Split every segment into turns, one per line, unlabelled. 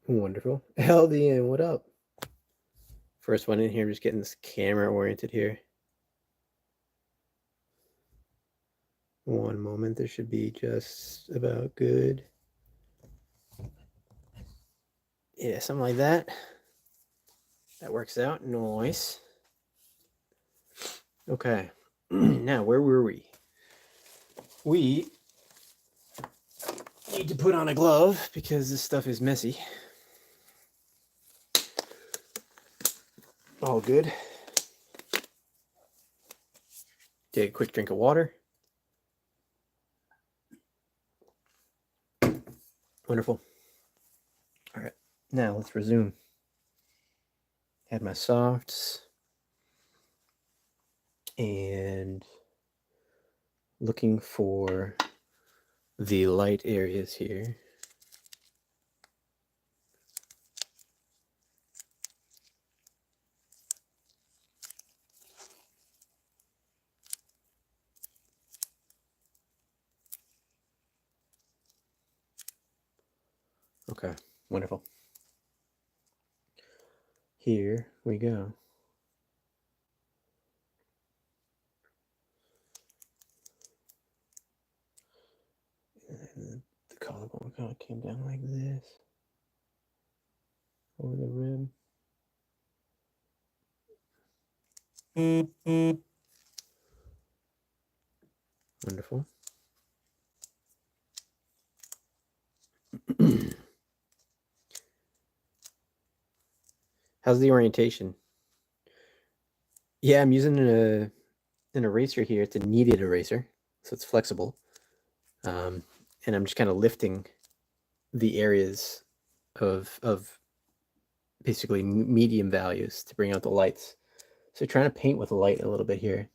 Wonderful. LDN, what up? First one in here, just getting this camera oriented here. One moment, this should be just about good. Yeah, something like that. That works out. Nice. Okay. Now, where were we? We need to put on a glove because this stuff is messy. All good. Take a quick drink of water. Wonderful. All right. Now, let's resume. Had my softs. And looking for the light areas here. Okay, wonderful. Here we go. And the collarbone kind of came down like this over the rib. Wonderful. How's the orientation? Yeah, I'm using an eraser here. It's a kneaded eraser, so it's flexible. And I'm just kind of lifting the areas of basically medium values to bring out the lights. So trying to paint with light a little bit here.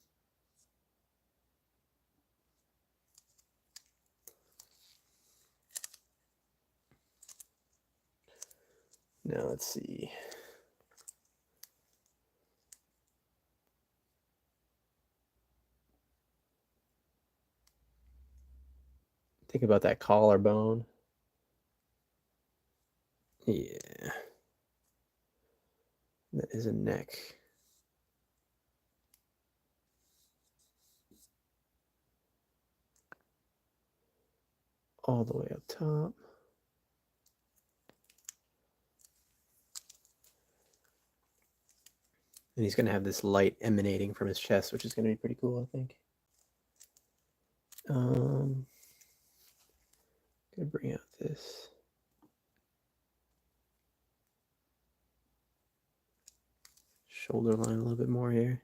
Now let's see. Think about that collarbone. Yeah. That is a neck. All the way up top. And he's going to have this light emanating from his chest, which is going to be pretty cool, I think. Going to bring out this. Shoulder line a little bit more here.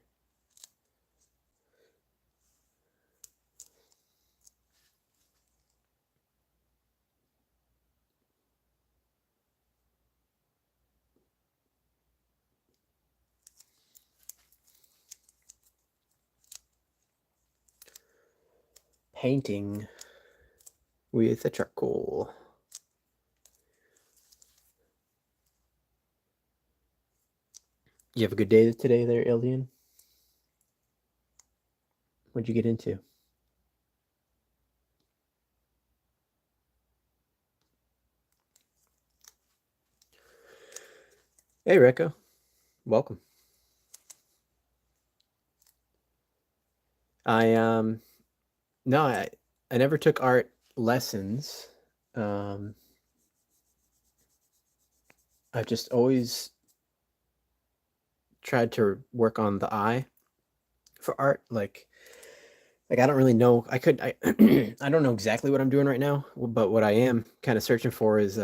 Painting with a charcoal. You have a good day today there, Alien? What'd you get into? Hey, Recco. Welcome. I never took art lessons. I've just always tried to work on the eye for art. Like I don't really know. I I don't know exactly what I'm doing right now, but what I am kind of searching for is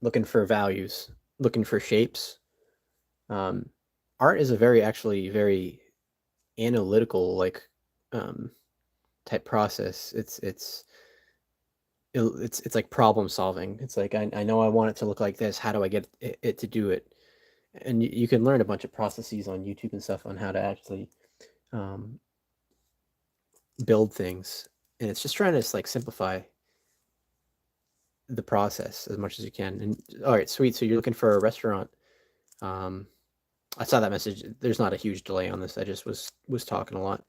looking for values, looking for shapes. Art is a very analytical type process. It's like problem solving. It's like I know I want it to look like this. How do I get it to do it? And you can learn a bunch of processes on YouTube and stuff on how to actually um, build things. And it's just trying to like simplify the process as much as you can. And all right, sweet. So you're looking for a restaurant. I saw that message. There's not a huge delay on this. I just was talking a lot.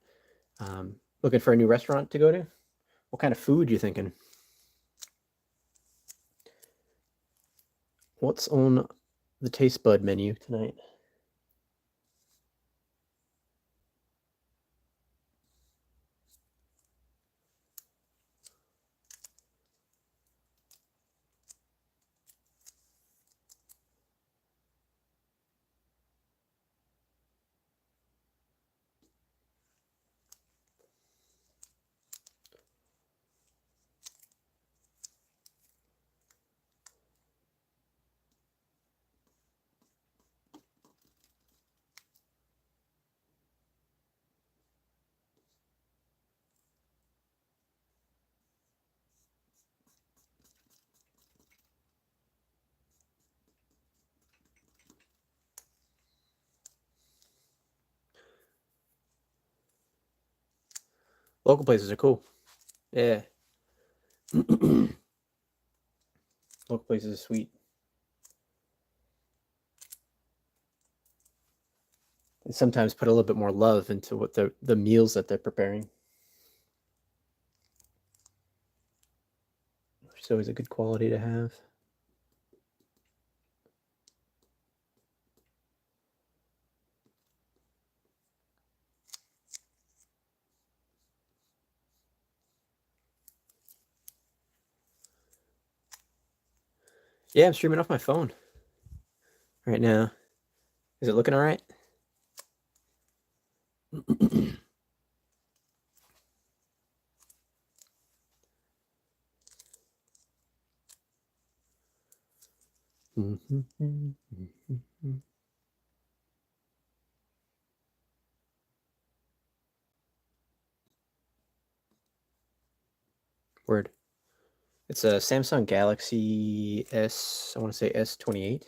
Looking for a new restaurant to go to. What kind of food you thinking? What's on the taste bud menu tonight? Local places are cool. Yeah. Local places are sweet. They sometimes put a little bit more love into what the meals that they're preparing. Which is always a good quality to have. Yeah, I'm streaming off my phone right now. Is it looking all right? Word. It's a Samsung Galaxy S, I want to say S28.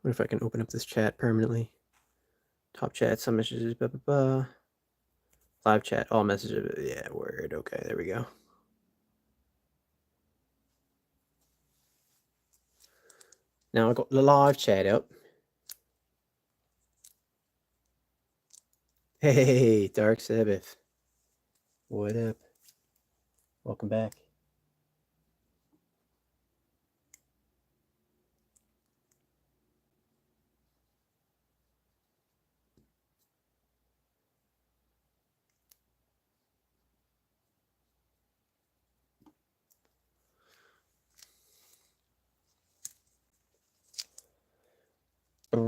What if I can open up this chat permanently? Top chat, some messages, blah, blah, blah. Live chat, all messages. Yeah, word. Okay, there we go. Now I got the live chat up. Hey, Dark Sabbath. What up? Welcome back. I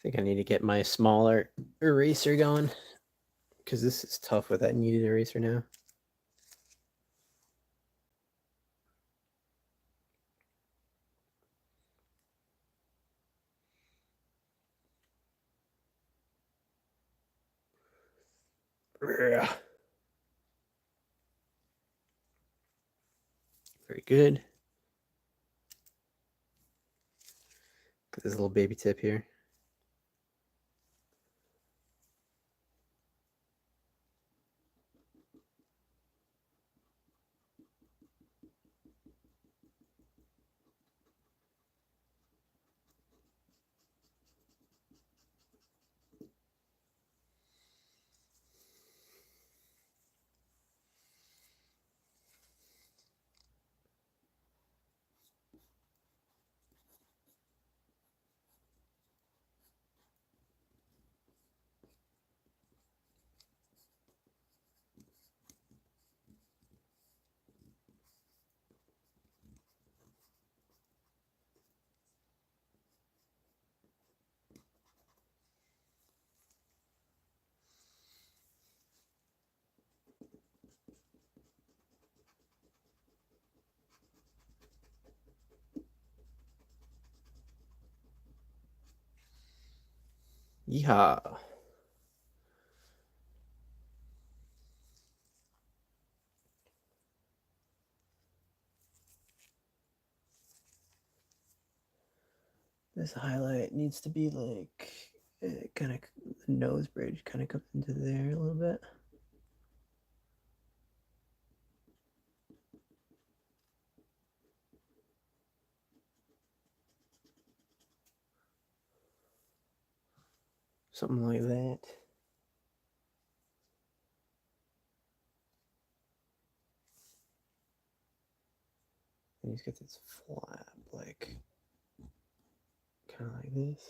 think I need to get my smaller eraser going because this is tough with that kneaded eraser now. Very good. Got this little baby tip here. Yeehaw. This highlight needs to be like kind of the nose bridge kind of comes into there a little bit. Something like that. And he's got this flap, like kind of like this.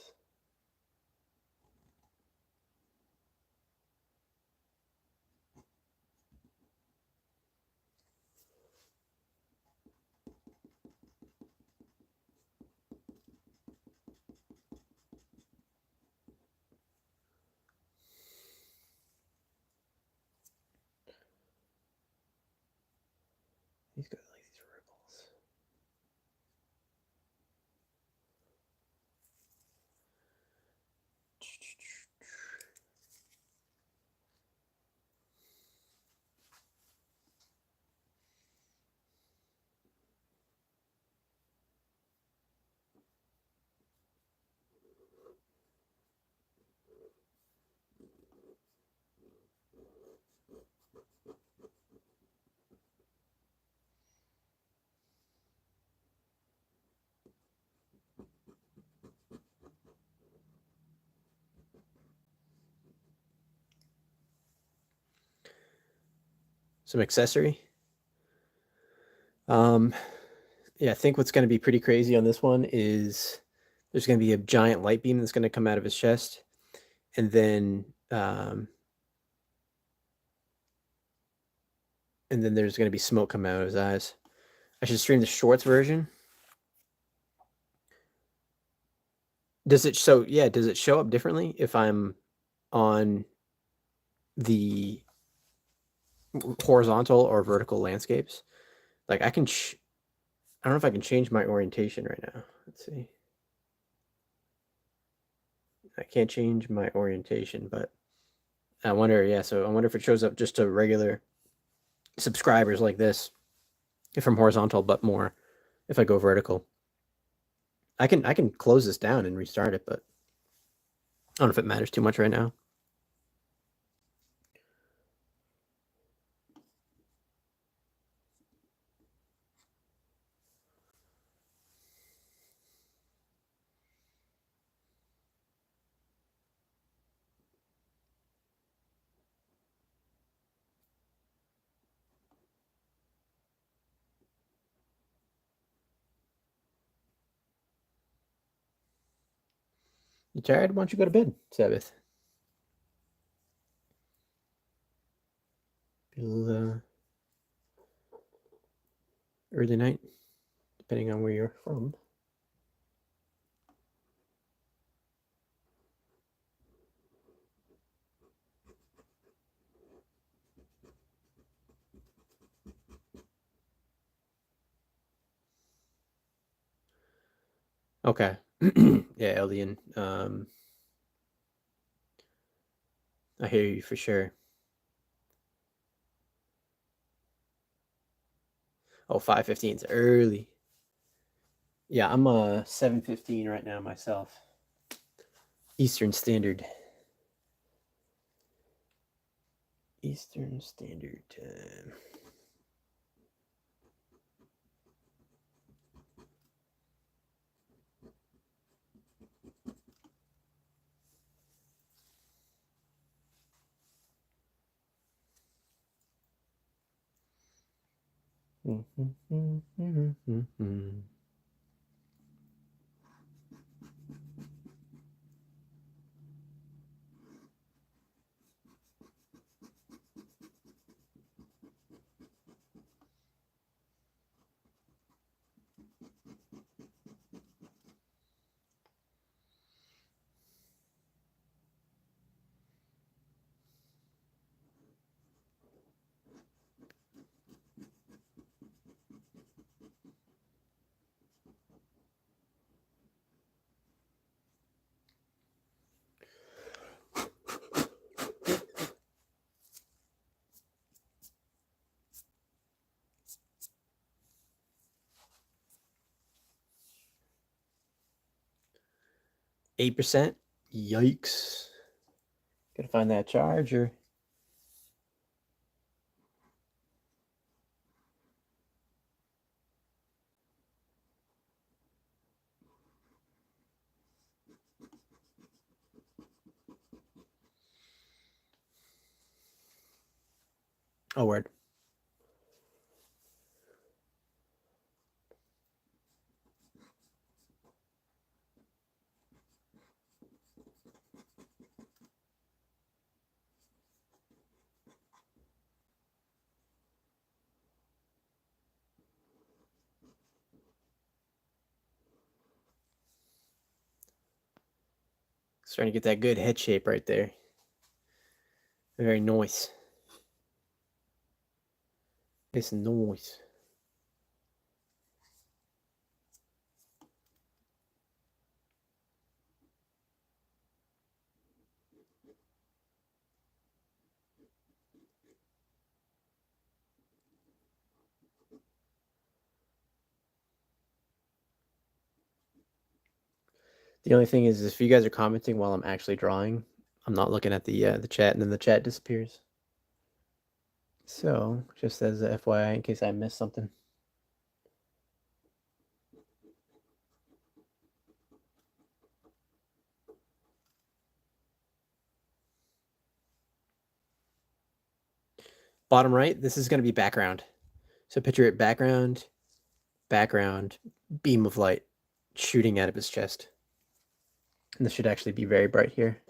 He's got like these ripples. Some accessory. Yeah, I think what's going to be pretty crazy on this one is there's going to be a giant light beam that's going to come out of his chest, and then there's going to be smoke coming out of his eyes. I should stream the shorts version. Does it show up differently if I'm on the horizontal or vertical landscapes? Like I don't know if I can change my orientation right now. Let's see. I can't change my orientation, but I wonder, so I wonder if it shows up just to regular subscribers like this, if I'm horizontal, but more if I go vertical. I can close this down and restart it, but I don't know if it matters too much right now. You tired? Why don't you go to bed, Sabbath? Early night, depending on where you're from. Okay. Yeah, Eldian. I hear you for sure. Oh, 5:15 is early. Yeah, I'm 7:15 right now myself. Eastern Standard. Eastern Standard Time. 8%. Yikes. Gotta find that charger. Oh, word. Starting to get that good head shape right there. Very nice. It's nice. The only thing is, if you guys are commenting while I'm actually drawing, I'm not looking at the chat, and then the chat disappears. So, just as a FYI, in case I missed something. Bottom right, this is going to be background. So picture it background, background, beam of light shooting out of his chest. And this should actually be very bright here,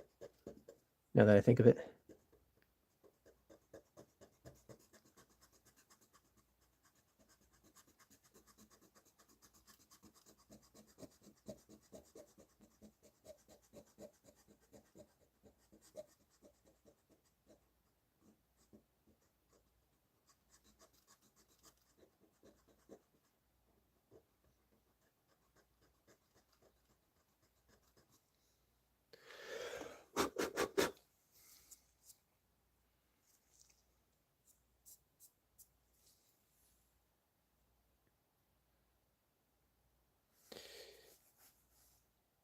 now that I think of it.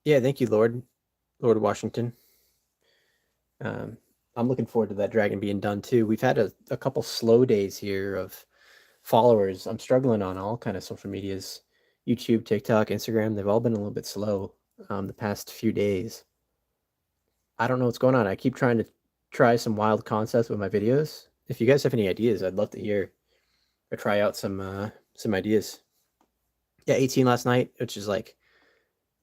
Yeah, thank you, Lord Washington. I'm looking forward to that dragon being done too. We've had a couple slow days here of followers. I'm struggling on all kind of social medias, YouTube, TikTok, Instagram. They've all been a little bit slow the past few days. I don't know what's going on. I keep trying to try some wild concepts with my videos. If you guys have any ideas, I'd love to hear or try out some ideas. Yeah, 18 last night, which is like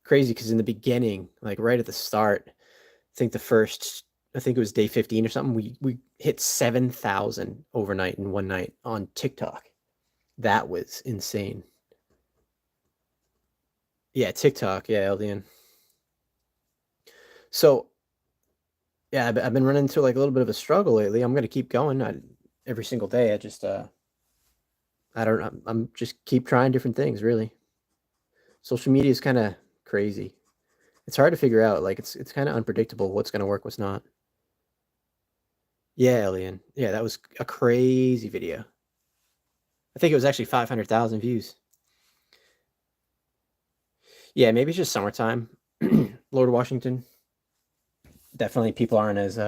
crazy because in the beginning, like right at the start, I think it was day 15 or something, we hit 7,000 overnight in one night on TikTok. That was insane. Yeah, TikTok. Yeah, LDN. So, yeah, I've been running into like a little bit of a struggle lately. I'm gonna keep going every single day. I don't. I'm just keep trying different things. Really, social media is kind of crazy. It's hard to figure out. Like it's kind of unpredictable what's gonna work, what's not. Yeah, Alien. Yeah, that was a crazy video. I think it was actually 500,000 views. Yeah, maybe it's just summertime. Lord Washington. Definitely people aren't as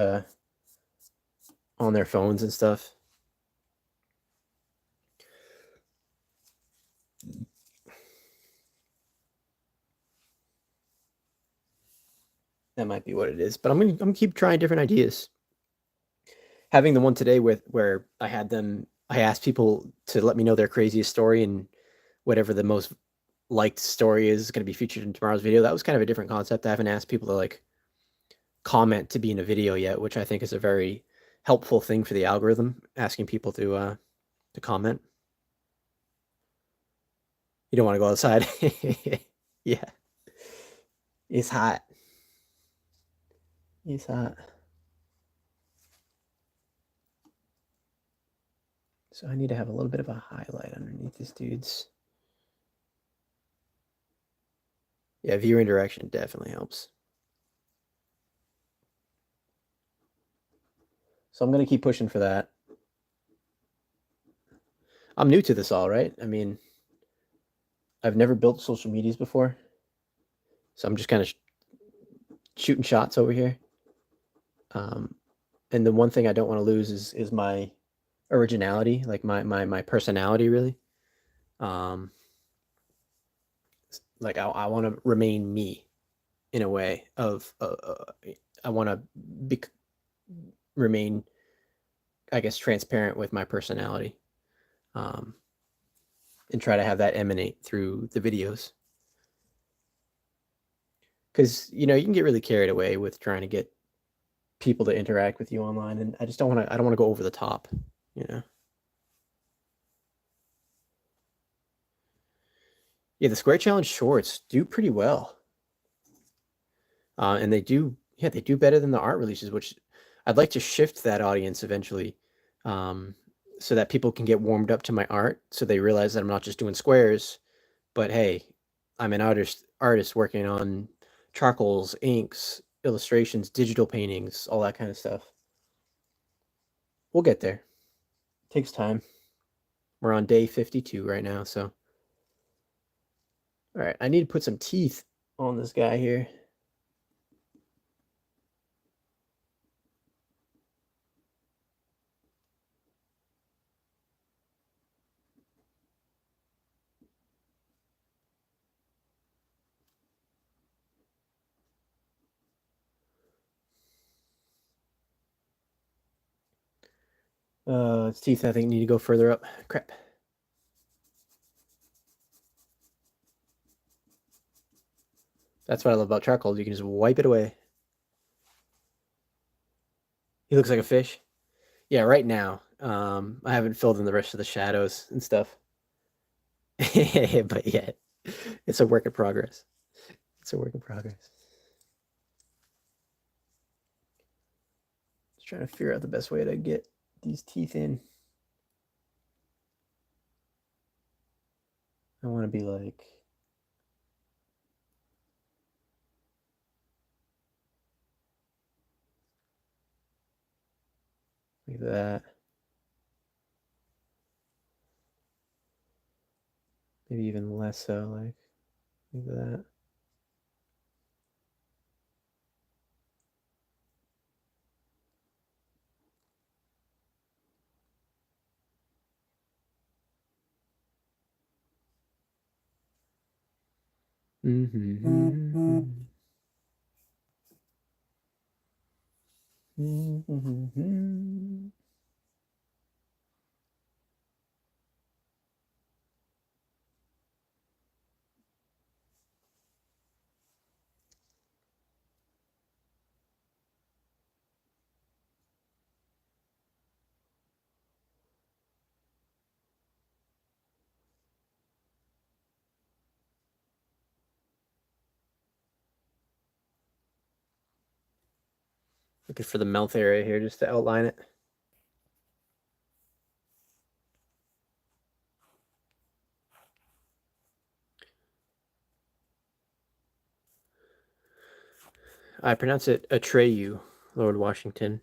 on their phones and stuff. That might be what it is. But I'm gonna keep trying different ideas. Having the one today where I asked people to let me know their craziest story, and whatever the most liked story is going to be featured in tomorrow's video. That was kind of a different concept. I haven't asked people to like comment to be in a video yet, which I think is a very helpful thing for the algorithm, asking people to comment. You don't want to go outside. Yeah. It's hot. It's hot. So I need to have a little bit of a highlight underneath this dude's. Yeah, viewer indirection definitely helps. So I'm going to keep pushing for that. I'm new to this all, right? I mean, I've never built social medias before. So I'm just kind of shooting shots over here. And the one thing I don't want to lose is my originality, like my personality, really. Like I want to remain me in a way of I want to remain, I guess, transparent with my personality, and try to have that emanate through the videos. Because you can get really carried away with trying to get people to interact with you online, and I just don't want to. I don't want to go over the top, you know. Yeah, the Square Challenge shorts do pretty well, and they do. Yeah, they do better than the art releases, which I'd like to shift that audience eventually, um, so that people can get warmed up to my art, so they realize that I'm not just doing squares, but hey, I'm an artist working on charcoals, inks, illustrations, digital paintings, all that kind of stuff. We'll get there. Takes time. We're on day 52 right now, so all right. I need to put some teeth on this guy here. His teeth, I think, need to go further up. Crap. That's what I love about charcoal. You can just wipe it away. He looks like a fish. Yeah, right now. I haven't filled in the rest of the shadows and stuff. But yeah, it's a work in progress. It's a work in progress. Just trying to figure out the best way to get these teeth in. I want to be like that. Maybe even less so, like that. Mm-hmm. Mm-hmm. Looking for the mouth area here just to outline it. I pronounce it Atreyu, Lord Washington.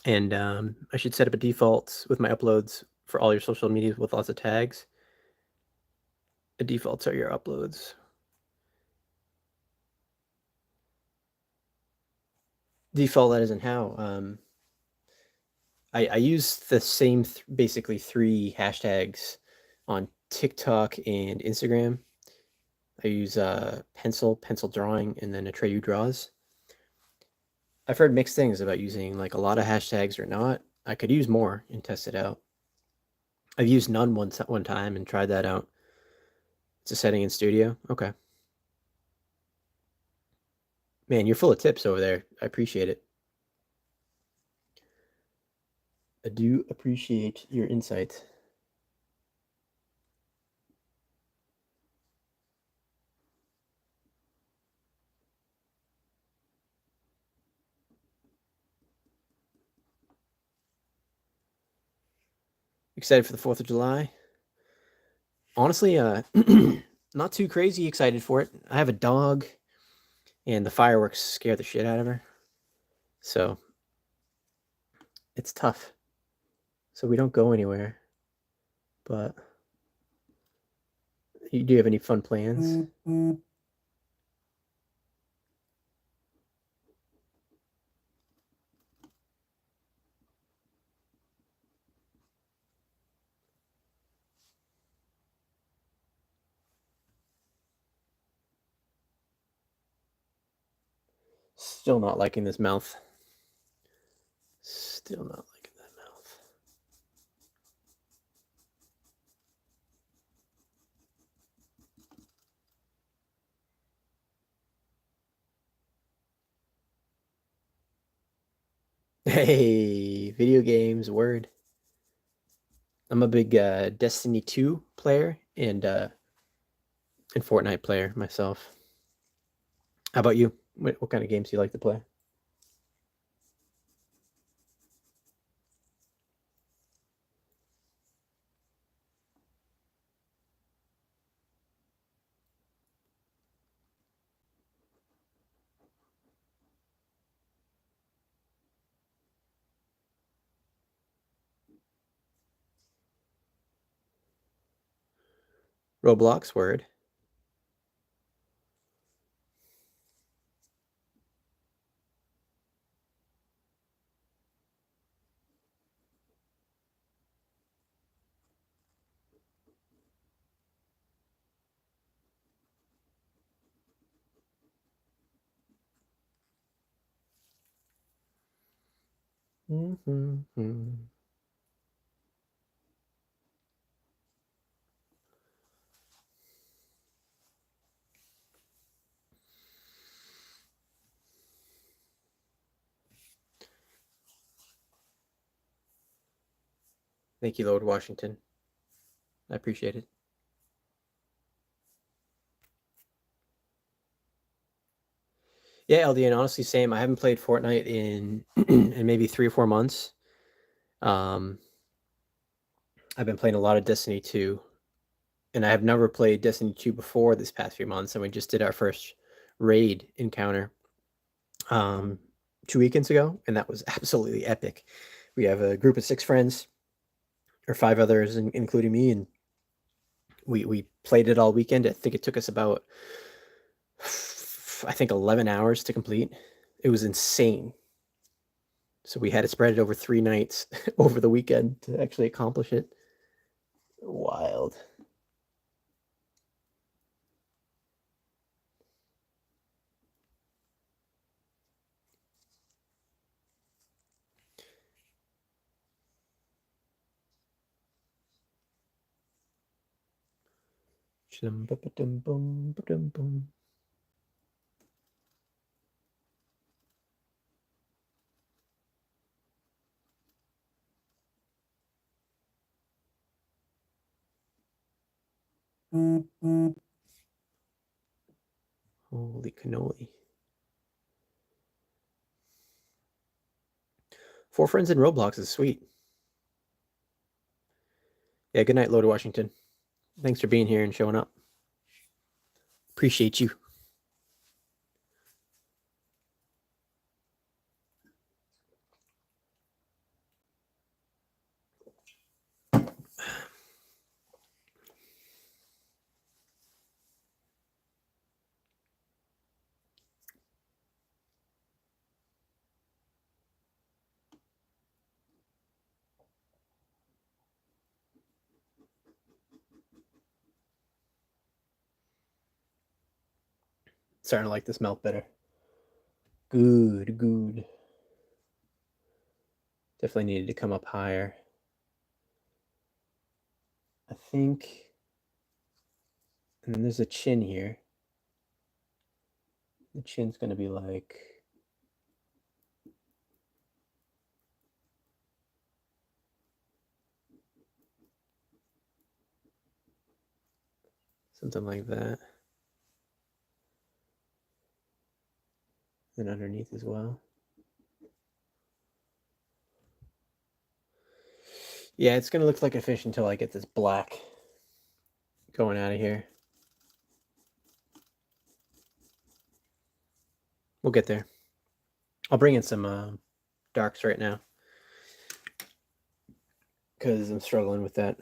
And I should set up a default with my uploads for all your social media with lots of tags. The defaults are your uploads. Default, that isn't how. I use the same basically 3 hashtags on TikTok and Instagram. I use pencil drawing, and then Atreyu draws. I've heard mixed things about using like a lot of hashtags or not. I could use more and test it out. I've used none one time and tried that out. It's a setting in Studio. Okay. Man, you're full of tips over there. I appreciate it. I do appreciate your insight. Excited for the 4th of July? Honestly, not too crazy excited for it. I have a dog, and the fireworks scare the shit out of her. So it's tough. So we don't go anywhere. But do you have any fun plans? Still not liking this mouth. Still not liking that mouth. Hey, video games, word. I'm a big Destiny 2 player and Fortnite player myself. How about you? What kind of games do you like to play? Roblox, word. Mm-hmm. Thank you, Lord Washington. I appreciate it. Yeah, LDN, honestly, same. I haven't played Fortnite in in maybe 3 or 4 months. I've been playing a lot of Destiny 2, and I have never played Destiny 2 before this past few months, and we just did our first raid encounter 2 weekends ago, and that was absolutely epic. We have a group of 6 friends, or 5 others, including me, and we played it all weekend. I think it took us about, I think, 11 hours to complete. It was insane. So we had to spread it over 3 nights over the weekend to actually accomplish it. Wild. Holy cannoli. 4 friends in Roblox is sweet. Yeah, good night, Lord Washington. Thanks for being here and showing up. Appreciate you. Starting to like this mouth better. Good, good. Definitely needed to come up higher. I think. And then there's a chin here. The chin's going to be like. Something like that. And underneath as well. Yeah, it's going to look like a fish until I get this black going out of here. We'll get there. I'll bring in some darks right now because I'm struggling with that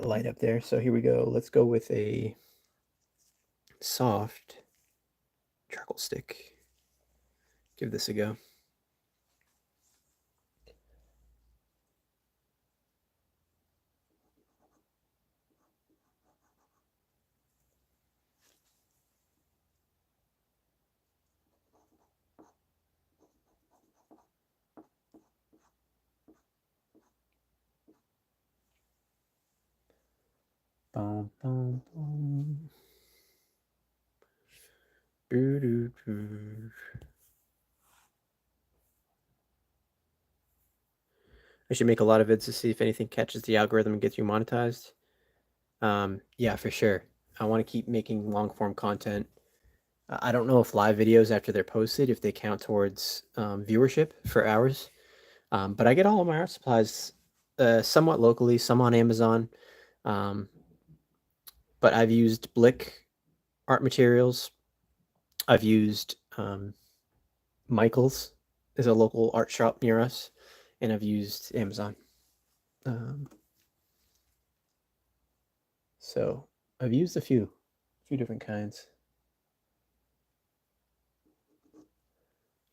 light up there. So here we go. Let's go with a soft charcoal stick. Give this a go. Boom, boom, boom. Doo, doo, doo. I should make a lot of vids to see if anything catches the algorithm and gets you monetized. Yeah, for sure. I want to keep making long form content. I don't know if live videos after they're posted, if they count towards viewership for hours. But I get all of my art supplies somewhat locally, some on Amazon. Um, but I've used Blick art materials. I've used Michael's is a local art shop near us, and I've used Amazon. So I've used a few different kinds. You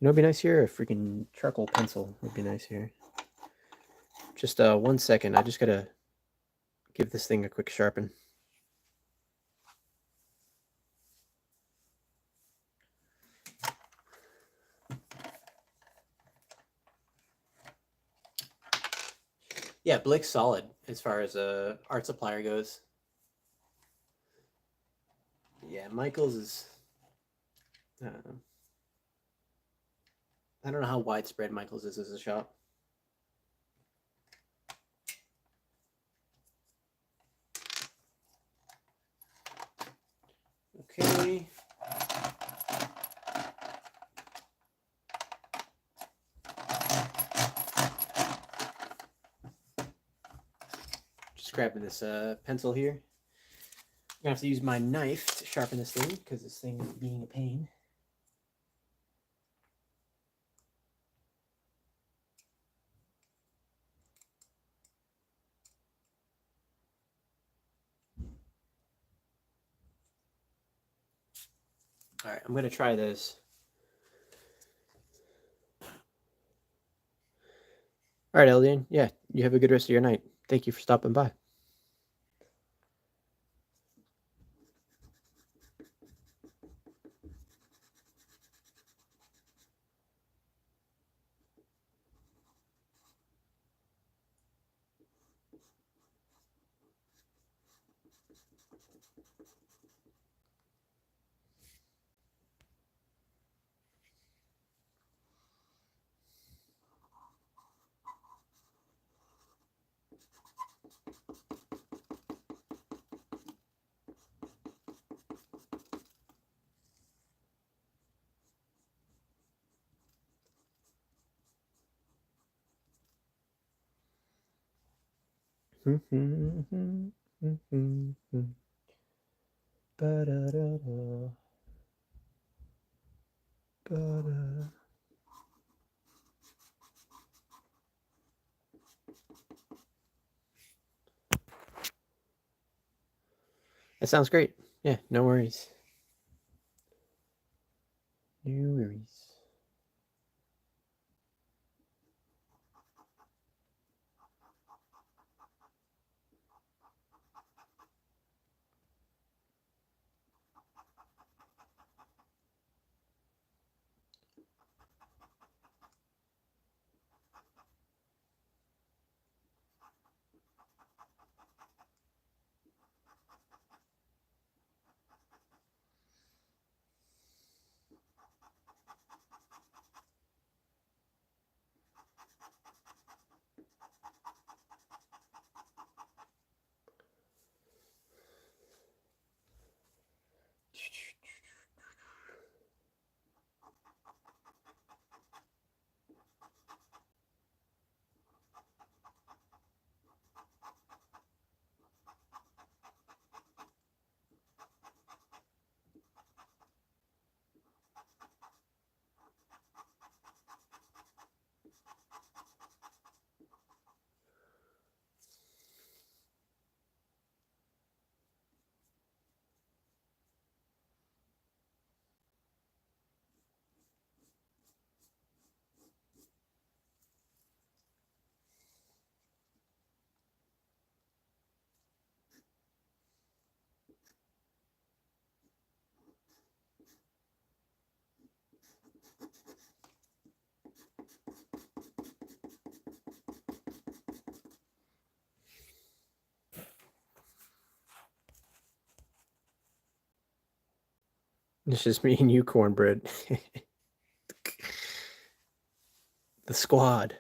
know, it'd be nice here. A freaking charcoal pencil would be nice here. Just 1 second. I just gotta give this thing a quick sharpen. Yeah, Blick's solid as far as a art supplier goes. Yeah, Michael's is. I don't know how widespread Michael's is as a shop. Okay. Just grabbing this pencil here. I'm gonna have to use my knife to sharpen this thing because this thing is being a pain. All right, I'm gonna try this. All right, Eldian. Yeah, you have a good rest of your night. Thank you for stopping by. That sounds great. Yeah, no worries. No worries. It's just me and you, cornbread. The squad.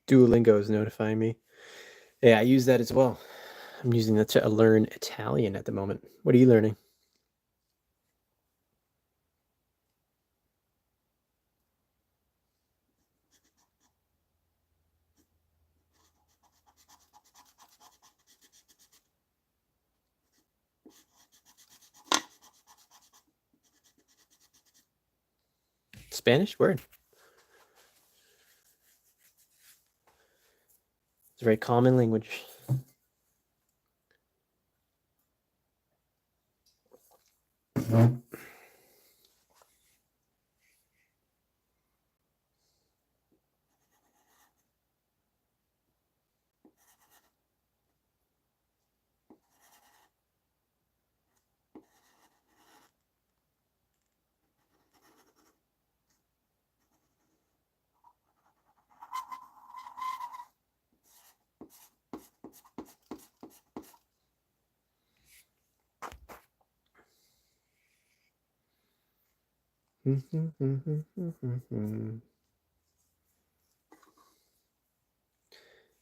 Duolingo is notifying me. Yeah, I use that as well. I'm using that to learn Italian at the moment. What are you learning? Spanish? Word. It's a very common language.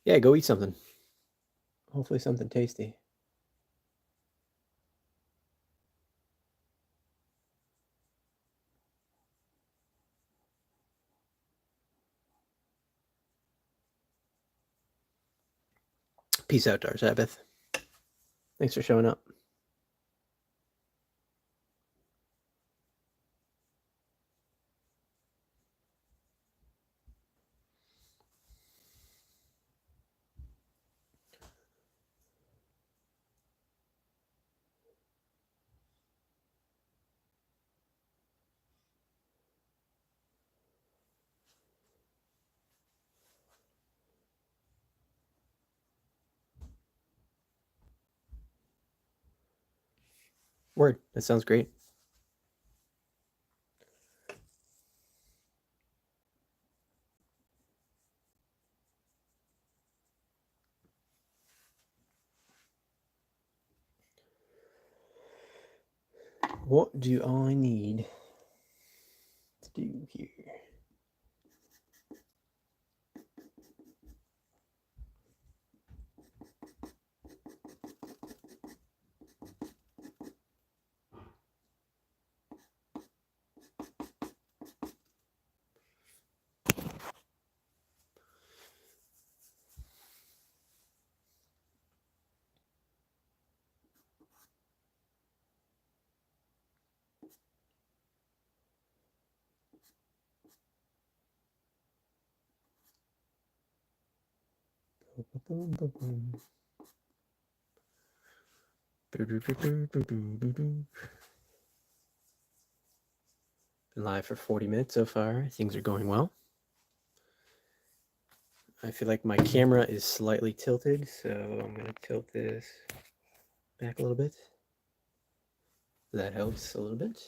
Yeah, go eat something. Hopefully something tasty. Peace out, Dar Sabbath. Thanks for showing up. Word. That sounds great. What do I need to do here? Been live for 40 minutes so far. Things are going well. I feel like my camera is slightly tilted, so I'm going to tilt this back a little bit. That helps a little bit.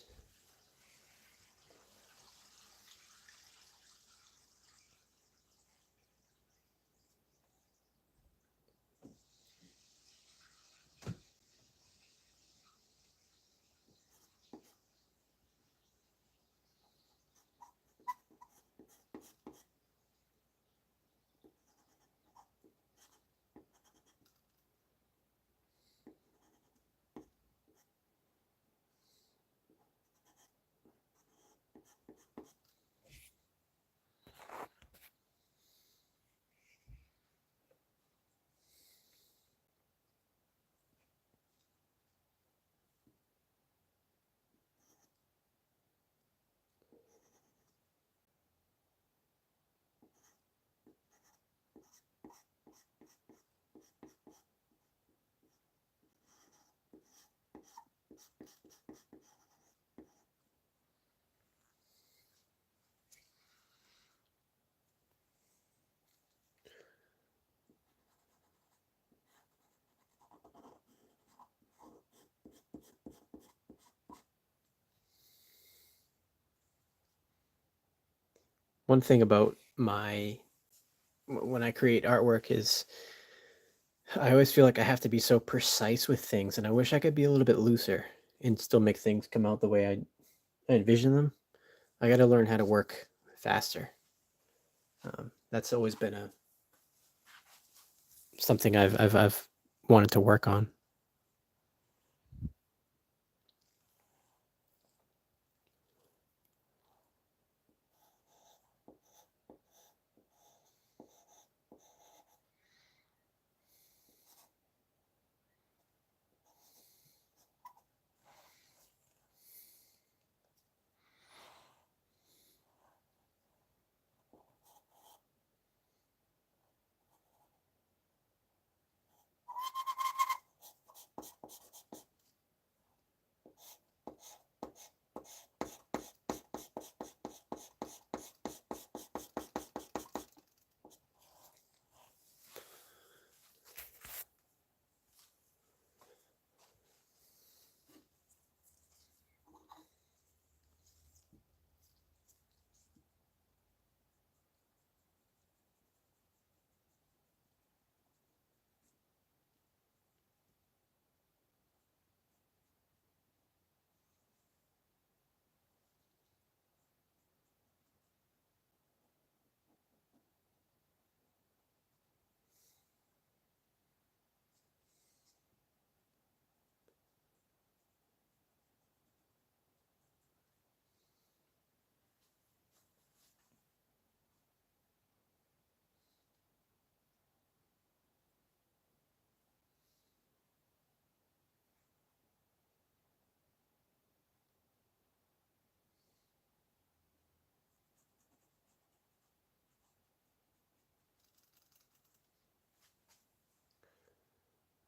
One thing about when I create artwork is I always feel like I have to be so precise with things, and I wish I could be a little bit looser and still make things come out the way I envision them. I got to learn how to work faster. That's always been something I've wanted to work on.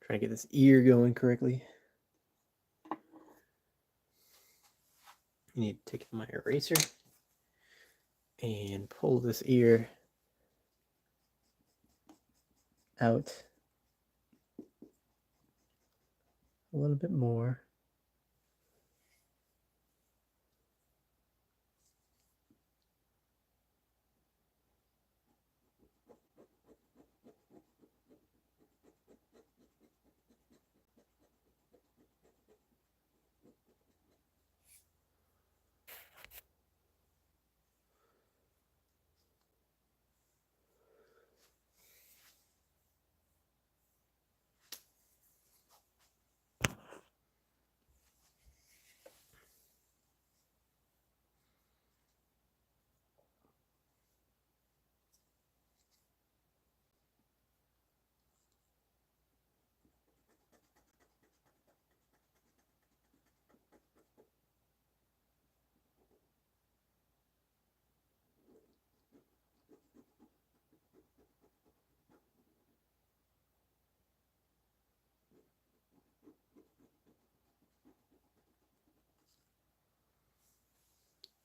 Trying to get this ear going correctly. You need to take my eraser and pull this ear out a little bit more.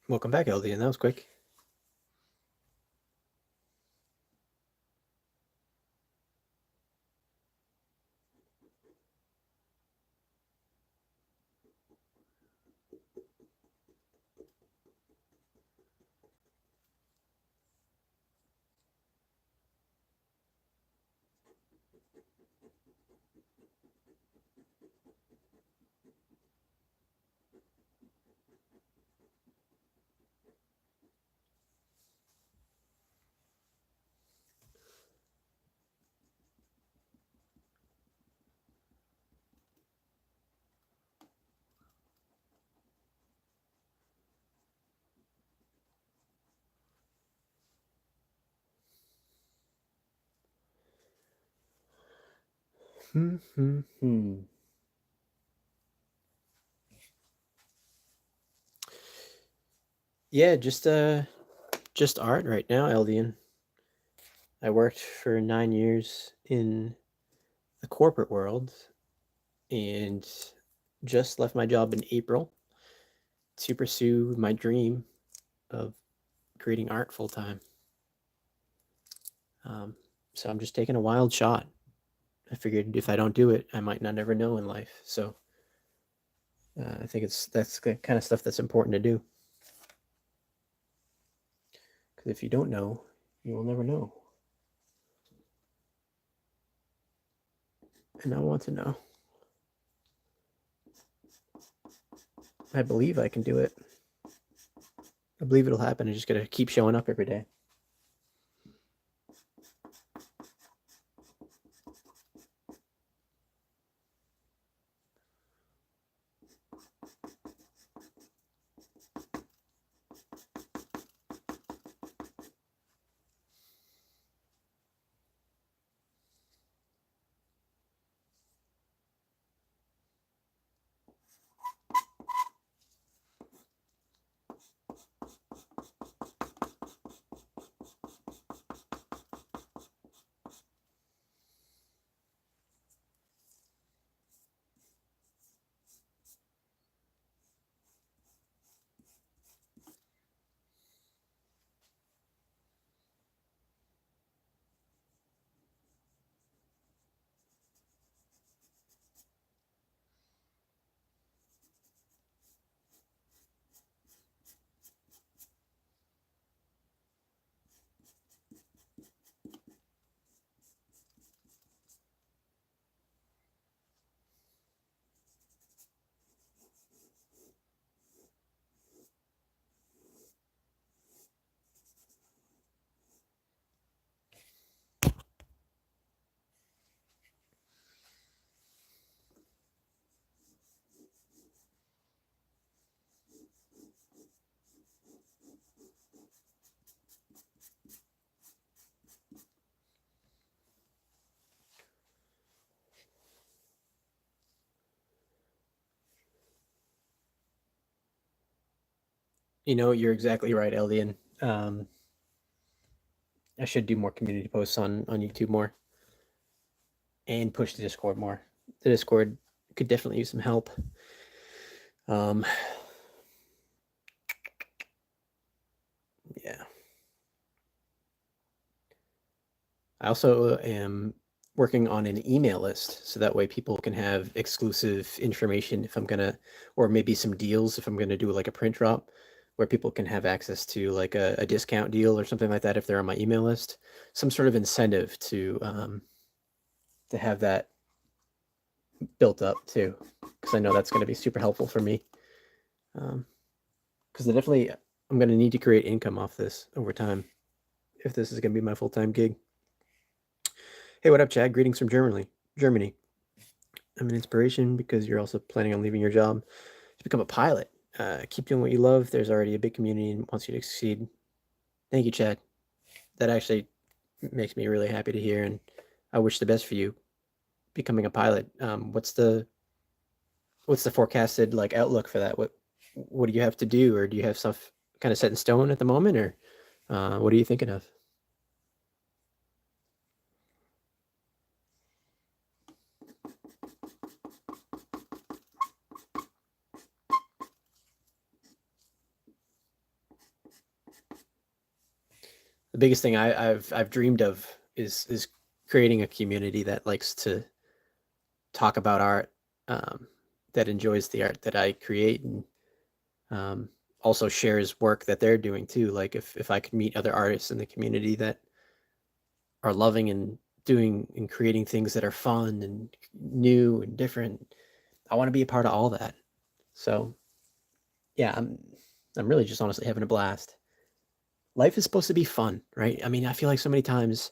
Welcome back, LD, and that was quick. Yeah, just art right now, Eldian. I worked for 9 years in the corporate world and just left my job in April to pursue my dream of creating art full time. So I'm just taking a wild shot. I figured if I don't do it, I might not ever know in life. So I think that's the kind of stuff that's important to do. Because if you don't know, you will never know. And I want to know. I believe I can do it. I believe it'll happen. I just got to keep showing up every day. You know, you're exactly right, Eldian. I should do more community posts on YouTube more and push the Discord more. The Discord could definitely use some help. Yeah. I also am working on an email list so that way people can have exclusive information if I'm gonna, or maybe some deals if I'm gonna do like a print drop where people can have access to like a discount deal or something like that if they're on my email list. Some sort of incentive to have that built up too, because I know that's going to be super helpful for me. Because definitely I'm going to need to create income off this over time if this is going to be my full-time gig. Hey, what up, Chad? Greetings from Germany. I'm an inspiration because you're also planning on leaving your job to become a pilot. Keep doing what you love. There's already a big community and wants you to succeed. Thank you, Chad. That actually makes me really happy to hear, and I wish the best for you becoming a pilot. What's the forecasted like outlook for that? What do you have to do, or do you have stuff kind of set in stone at the moment, or what are you thinking of? The biggest thing I've dreamed of is creating a community that likes to talk about art, that enjoys the art that I create, and also shares work that they're doing too. Like if I could meet other artists in the community that are loving and doing and creating things that are fun and new and different, I want to be a part of all that. So yeah, I'm really just honestly having a blast. Life is supposed to be fun, right? I mean, I feel like so many times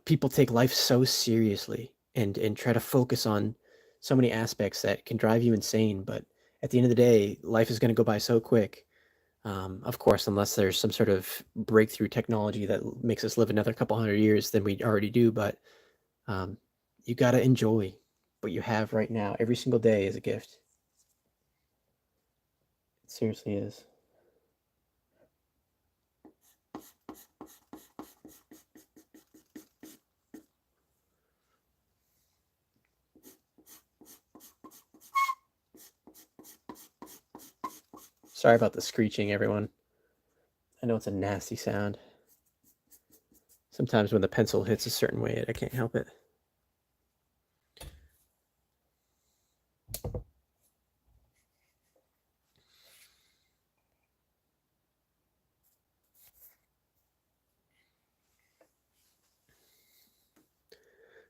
people take life so seriously and try to focus on so many aspects that can drive you insane. But at the end of the day, life is going to go by so quick. Of course, unless there's some sort of breakthrough technology that makes us live another couple hundred years than we already do. But um, you gotta enjoy what you have right now. Every single day is a gift. It seriously is. Sorry about the screeching, everyone. I know it's a nasty sound. Sometimes when the pencil hits a certain way, I can't help it.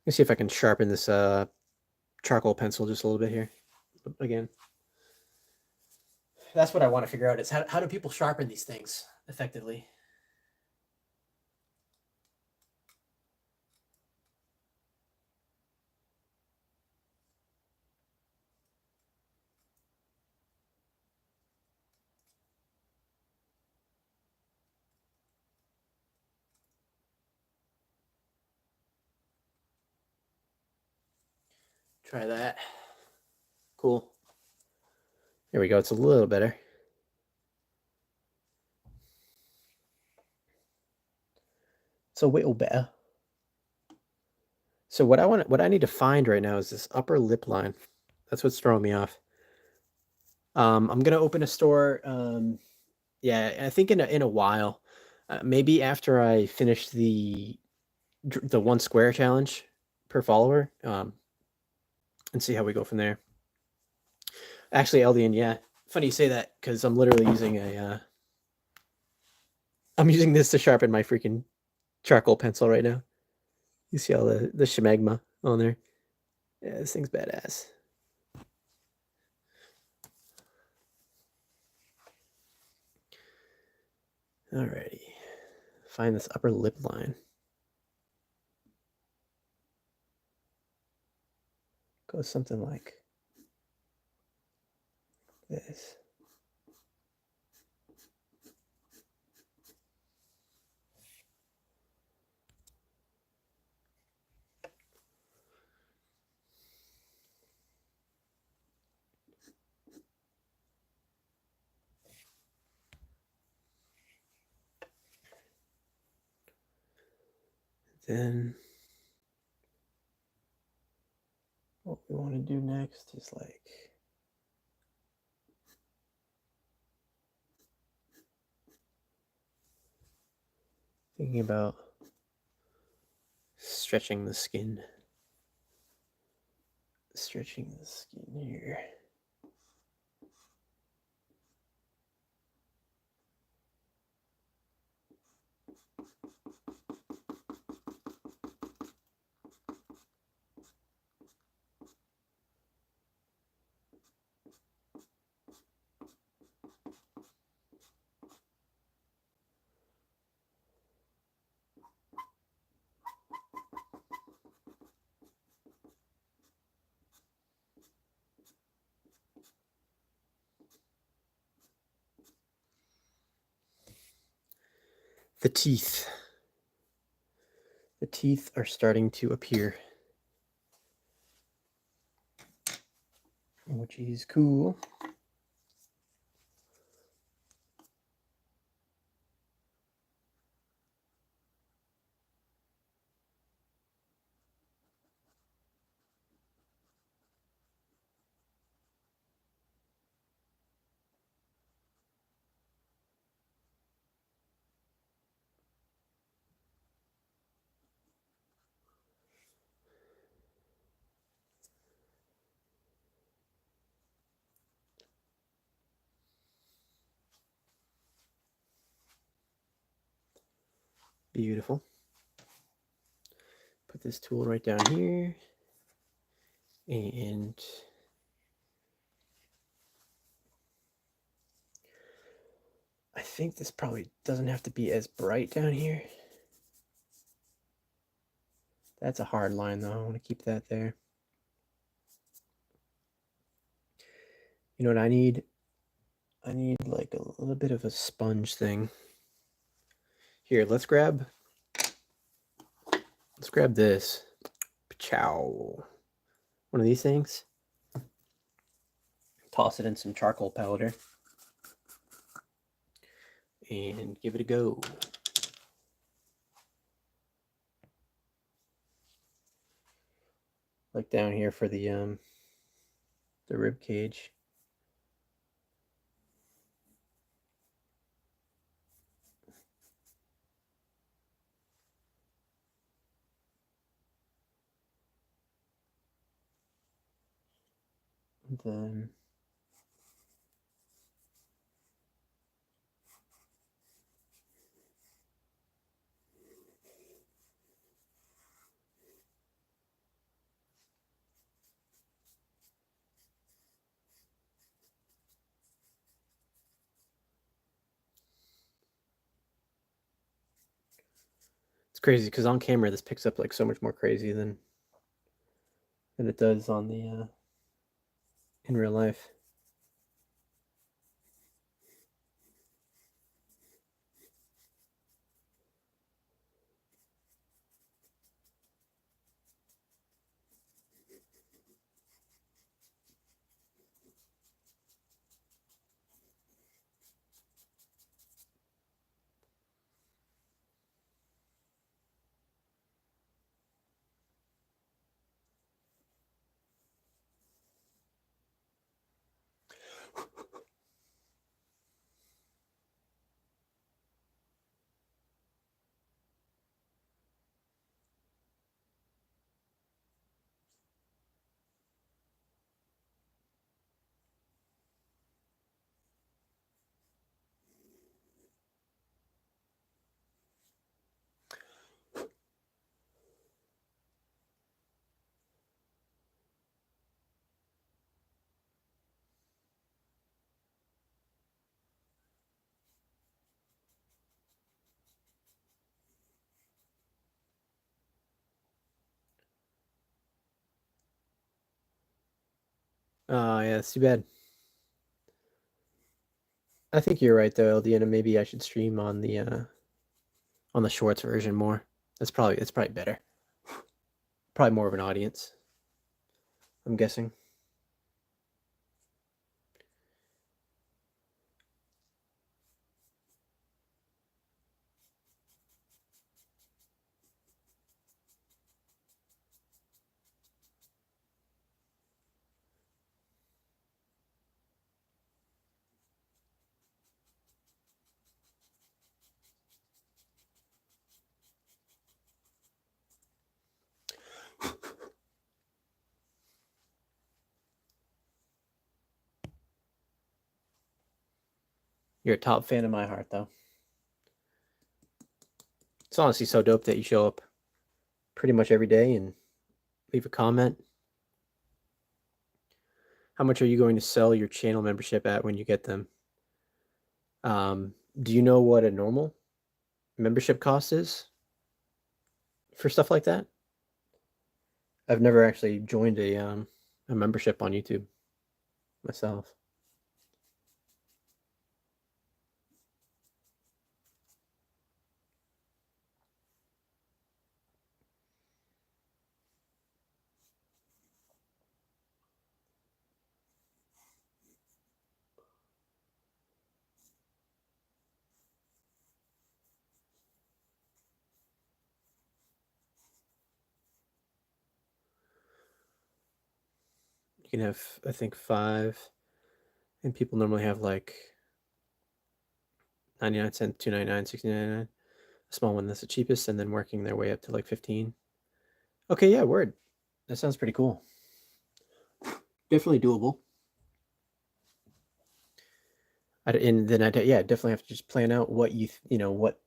Let's see if I can sharpen this charcoal pencil just a little bit here. Again, that's what I want to figure out is how do people sharpen these things effectively? Try that. Cool. There we go. It's a little better. It's a little better. So what I need to find right now is this upper lip line. That's what's throwing me off. I'm gonna open a store. Yeah, I think in a while, maybe after I finish the 1 square challenge per follower, and see how we go from there. Actually, Eldian, yeah, funny you say that because I'm literally using I'm using this to sharpen my freaking charcoal pencil right now. You see all the shemagma on there. Yeah, this thing's badass. Alrighty. Find this upper lip line. Goes something like this. Then what we want to do next is like thinking about stretching the skin. Stretching the skin here. The teeth. The teeth are starting to appear, which is cool. Beautiful. Put this tool right down here. And I think this probably doesn't have to be as bright down here. That's a hard line though. I want to keep that there. You know what I need? I need like a little bit of a sponge thing. Here, let's grab this. Chow. One of these things. Toss it in some charcoal powder. And give it a go. Like down here for the rib cage. And then it's crazy because on camera this picks up like so much more crazy than it does on the in real life. Oh yeah, it's too bad. I think you're right though, LDN, maybe I should stream on the shorts version more. It's probably better. Probably more of an audience, I'm guessing. You're a top fan of my heart though. It's honestly so dope that you show up pretty much every day and leave a comment. How much are you going to sell your channel membership at when you get them? Do you know what a normal membership cost is for stuff like that? I've never actually joined a membership on YouTube myself. You can have, I think, 5, and people normally have like 99¢, 2.99, 16.99. A small one that's the cheapest, and then working their way up to like 15. Okay, yeah, word. That sounds pretty cool. Definitely doable. And then yeah, definitely have to just plan out what what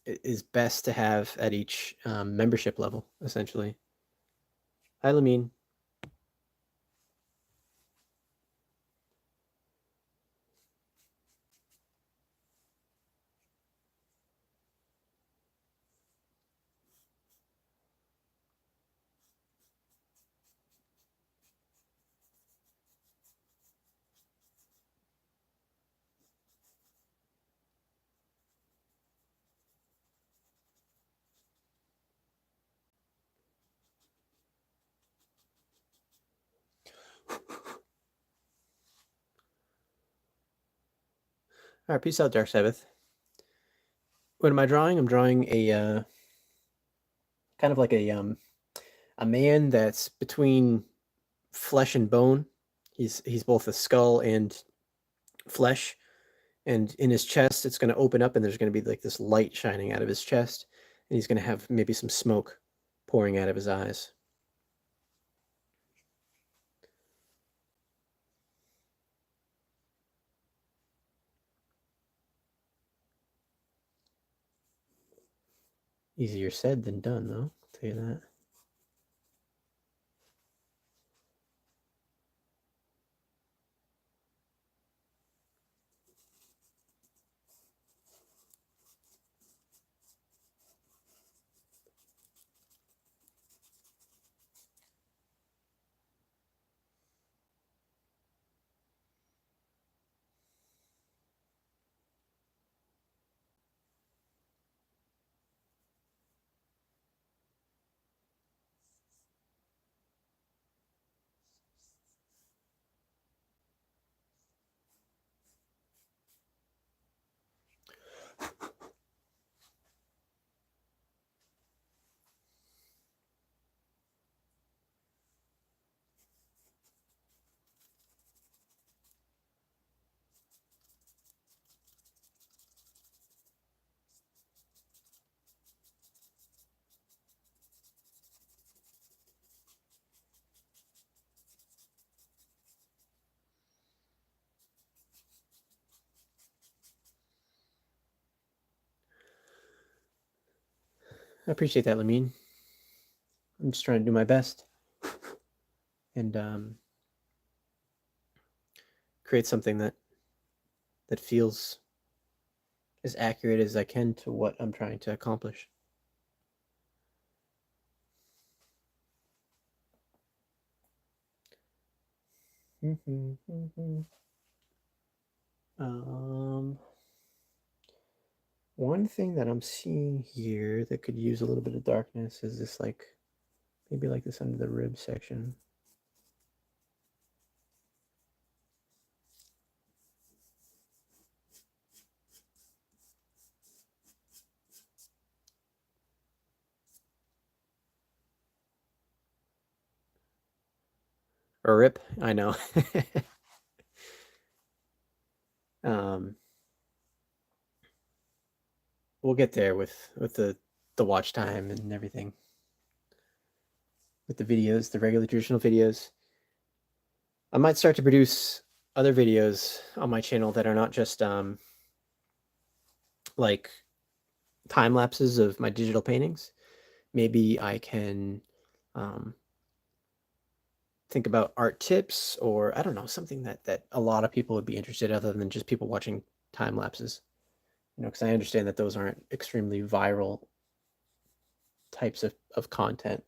is best to have at each membership level, essentially. Hi, Lamine. All right, peace out, Dark Sabbath. What am I drawing? I'm drawing a kind of like a man that's between flesh and bone. He's both a skull and flesh, and in his chest, it's going to open up, and there's going to be like this light shining out of his chest, and he's going to have maybe some smoke pouring out of his eyes. Easier said than done, though. I'll tell you that. I appreciate that, Lamine. I'm just trying to do my best and create something that feels as accurate as I can to what I'm trying to accomplish. One thing that I'm seeing here that could use a little bit of darkness is this, like, maybe like this under the rib section. Or rip, I know. We'll get there with the watch time and everything. With the videos, the regular traditional videos. I might start to produce other videos on my channel that are not just like time lapses of my digital paintings. Maybe I can think about art tips, or I don't know, something that a lot of people would be interested in other than just people watching time lapses. You know, because I understand that those aren't extremely viral types of content.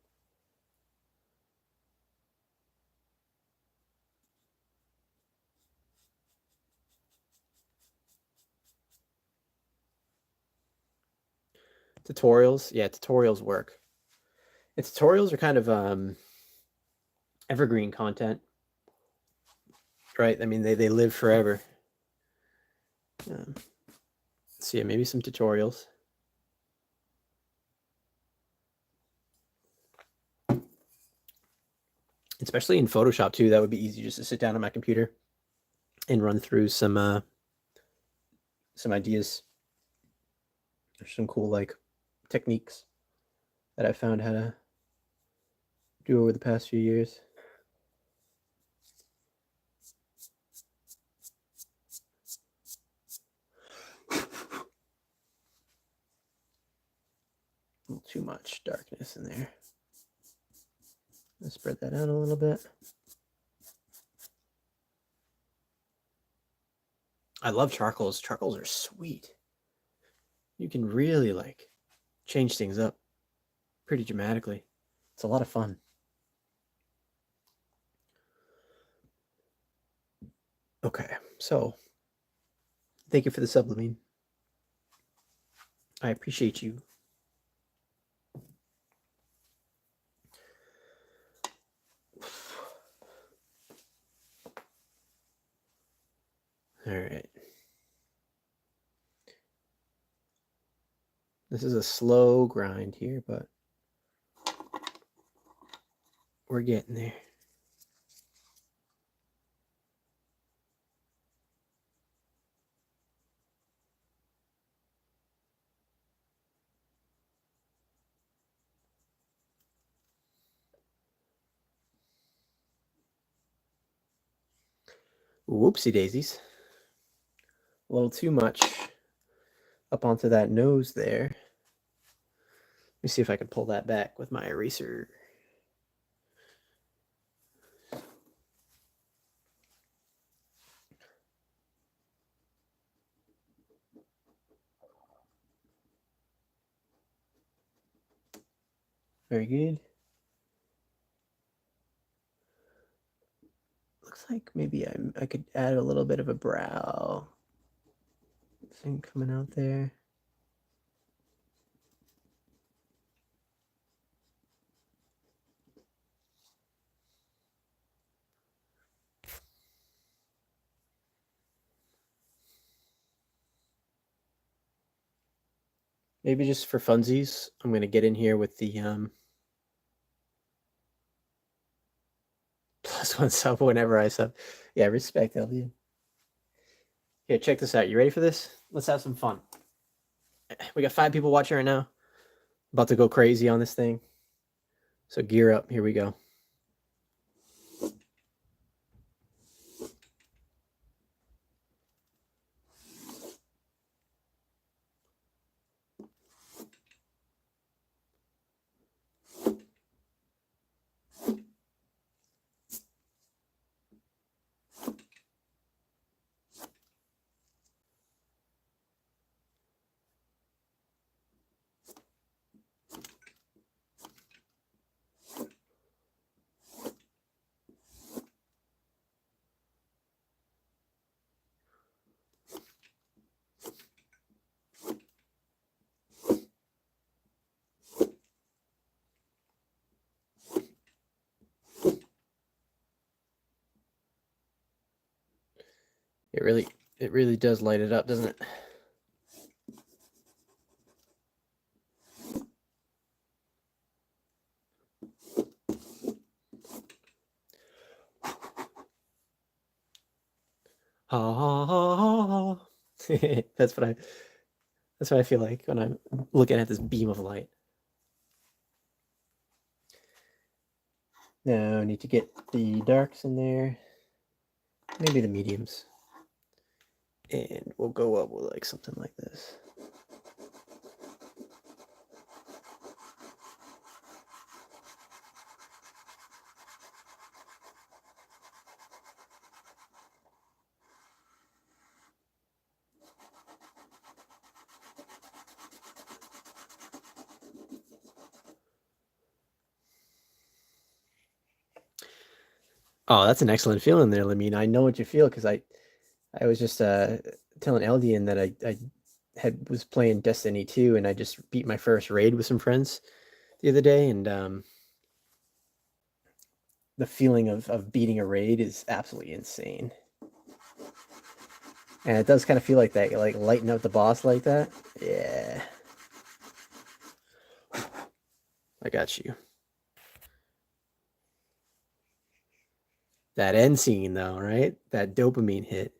Tutorials, yeah, tutorials work. And tutorials are kind of evergreen content, right? I mean, they live forever. So yeah, maybe some tutorials. Especially in Photoshop too, that would be easy just to sit down on my computer and run through some ideas. There's some cool like techniques that I found how to do over the past few years. A little too much darkness in there. Let's spread that out a little bit. I love charcoals. Charcoals are sweet. You can really like change things up pretty dramatically. It's a lot of fun. Okay, so thank you for the sublimine. I appreciate you. All right. This is a slow grind here, but we're getting there. Whoopsie daisies. A little too much up onto that nose there. Let me see if I can pull that back with my eraser. Very good. Looks like maybe I could add a little bit of a brow thing coming out there. Maybe just for funsies, I'm going to get in here with the +1 sub whenever I sub. Yeah, respect, LD. Here, check this out. You ready for this? Let's have some fun. We got 5 people watching right now. About to go crazy on this thing. So gear up. Here we go. It really does light it up, doesn't it? That's what I feel like when I'm looking at this beam of light. Now I need to get the darks in there. Maybe the mediums. And we'll go up with like something like this. Oh, that's an excellent feeling there, Lamine. I know what you feel because I was just telling Eldian that I was playing Destiny 2 and I just beat my first raid with some friends the other day, and the feeling of beating a raid is absolutely insane. And it does kind of feel like that. You like lighten up the boss like that. Yeah. I got you. That end scene though, right? That dopamine hit.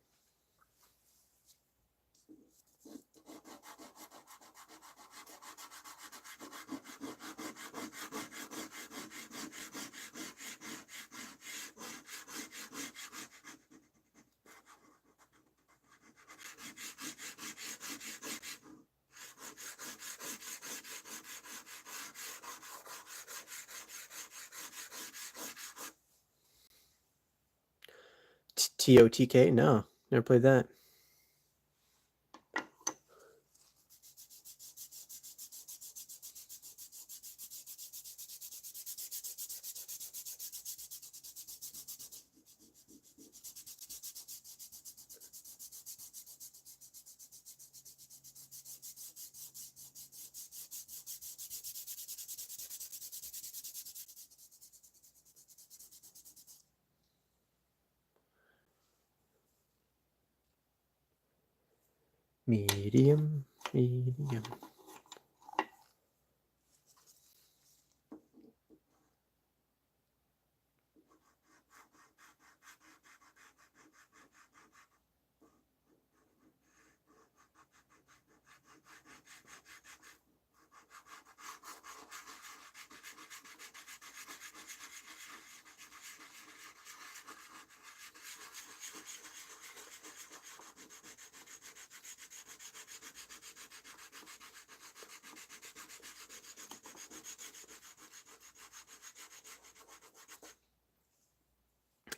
TOTK? No, never played that. Medium, medium.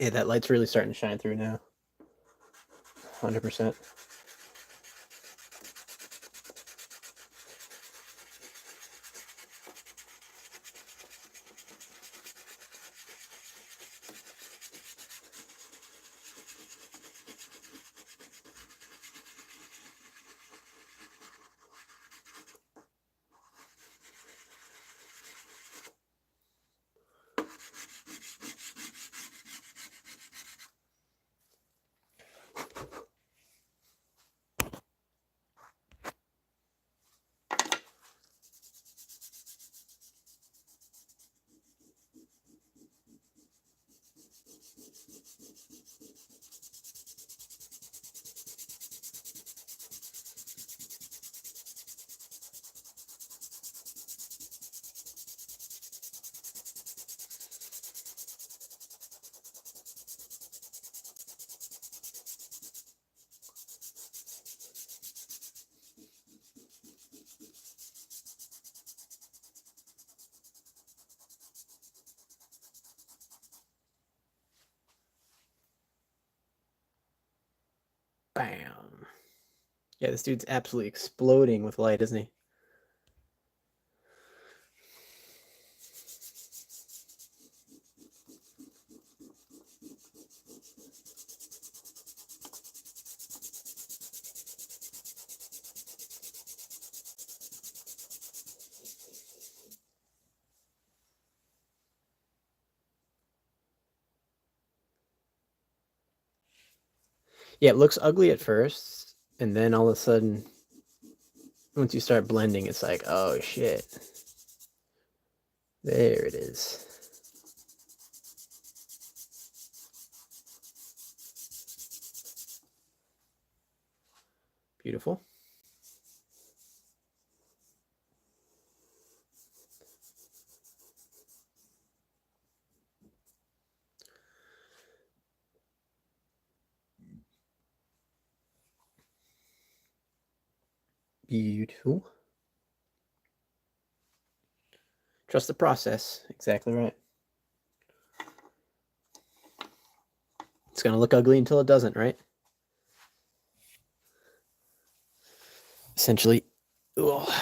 Yeah, that light's really starting to shine through now. 100%. Bam. Yeah, this dude's absolutely exploding with light, isn't he? Yeah, it looks ugly at first, and then all of a sudden, once you start blending, it's like, oh shit. There it is. Beautiful. Beautiful. Trust the process. Exactly right. It's going to look ugly until it doesn't, right? Essentially. Ugh.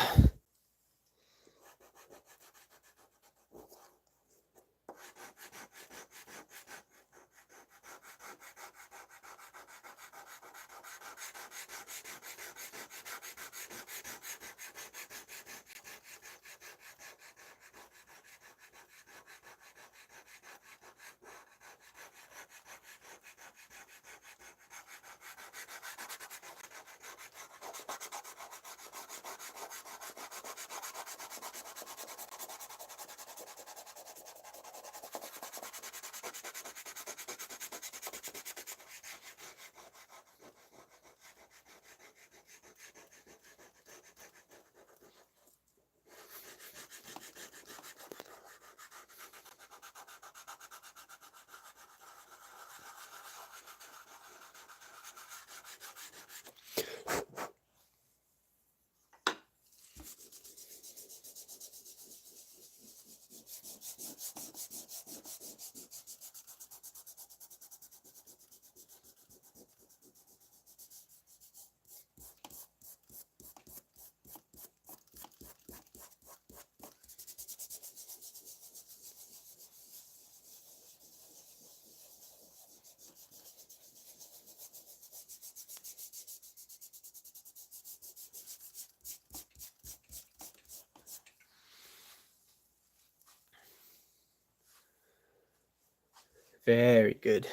Very good.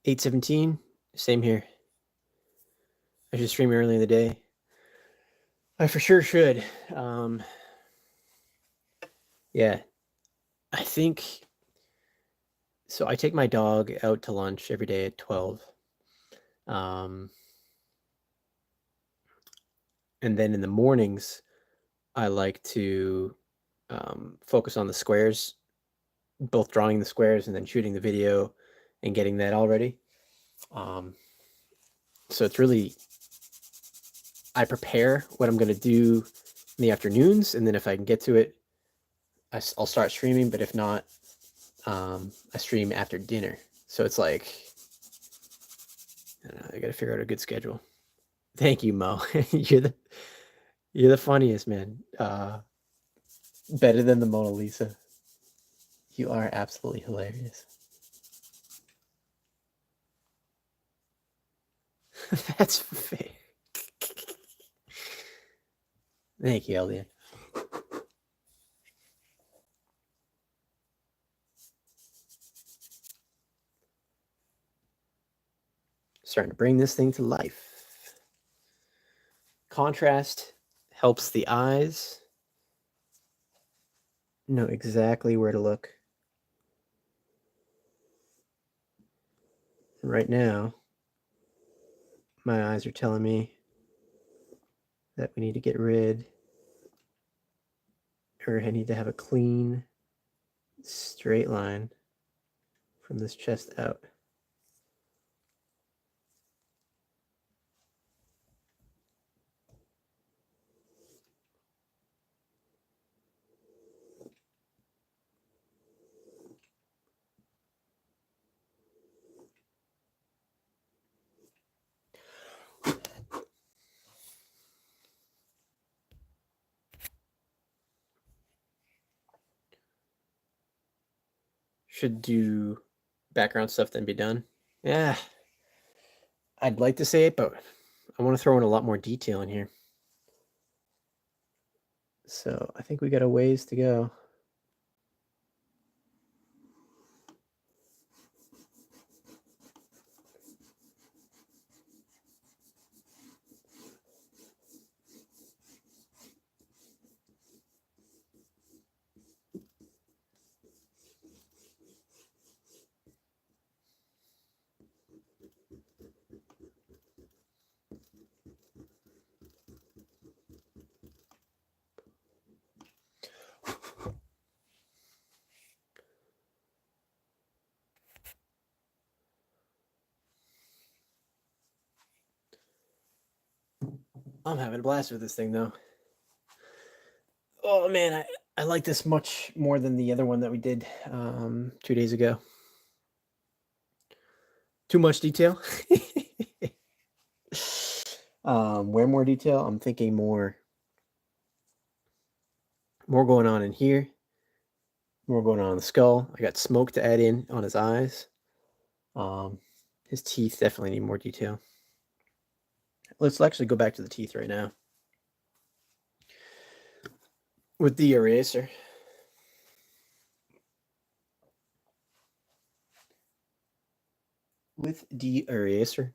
8:17. Same here. I should stream early in the day. I for sure should. Yeah. I think so. I take my dog out to lunch every day at 12. And then in the mornings, I like to focus on the squares, both drawing the squares and then shooting the video and getting that all ready. So it's really, I prepare what I'm going to do in the afternoons, and then if I can get to it, I'll start streaming. But if not, I stream after dinner, so it's like I don't know. I gotta figure out a good schedule. Thank you, Mo. you're the funniest, man. Better than the Mona Lisa. You are absolutely hilarious. That's fake. Thank you, Elliot. Starting to bring this thing to life. Contrast helps the eyes know exactly where to look. Right now, my eyes are telling me that we need to get rid, or I need to have a clean, straight line from this chest out. Should do background stuff then be done. Yeah, I'd like to say it, but I want to throw in a lot more detail in here. So I think we got a ways to go. I'm having a blast with this thing though. Oh man, I like this much more than the other one that we did 2 days ago. Too much detail. Where more detail? I'm thinking more going on in here. More going on in the skull. I got smoke to add in on his eyes. His teeth definitely need more detail. Let's actually go back to the teeth right now. With the eraser. With the eraser.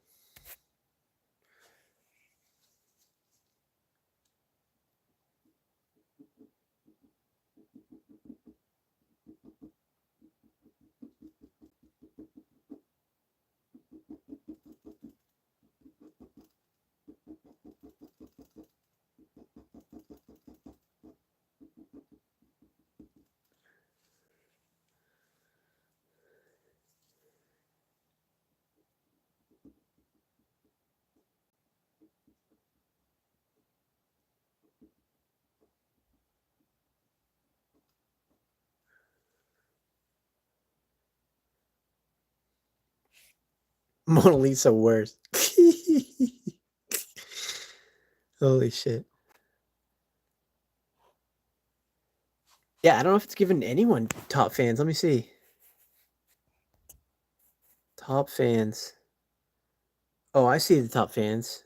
Mona Lisa worse. Holy shit. Yeah, I don't know if it's given anyone top fans. Let me see. Top fans. Oh, I see the top fans.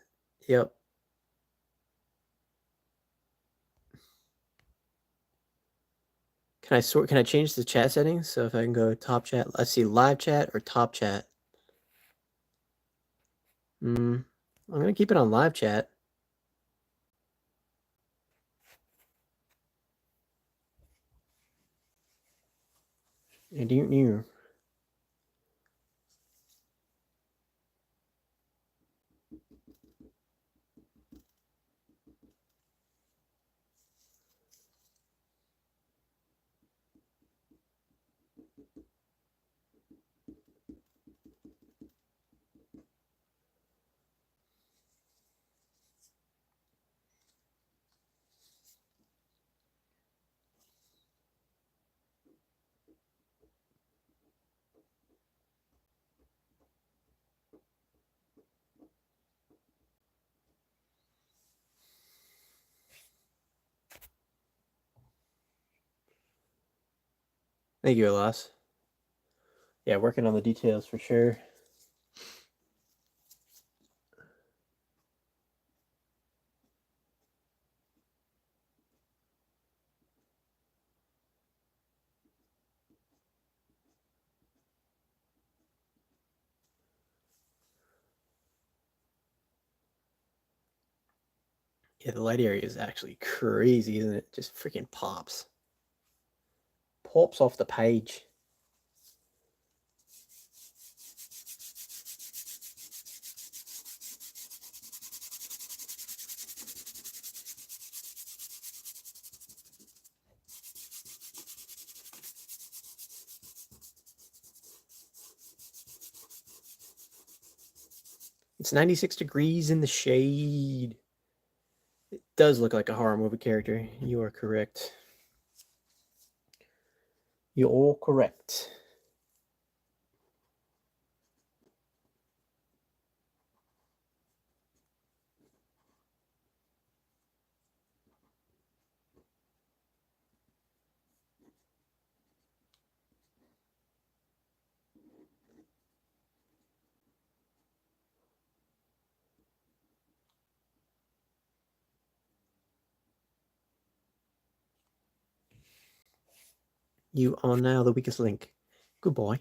Yep. Can I sort? Can I change the chat settings? So if I can go top chat, let's see live chat or top chat. I'm gonna keep it on live chat. New. Thank you, Alas. Yeah, working on the details for sure. Yeah, the light area is actually crazy, isn't it? Just freaking pops. Pops off the page. It's 96 degrees in the shade. It does look like a horror movie character. You are correct. You're all correct. You are now the weakest link. Good boy.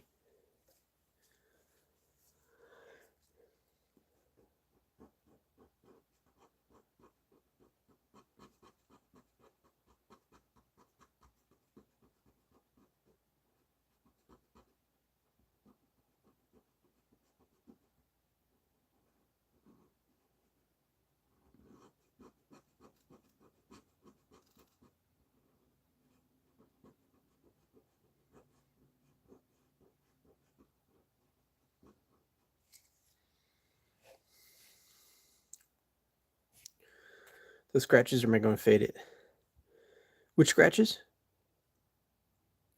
Those scratches, or am I going to fade it? Which scratches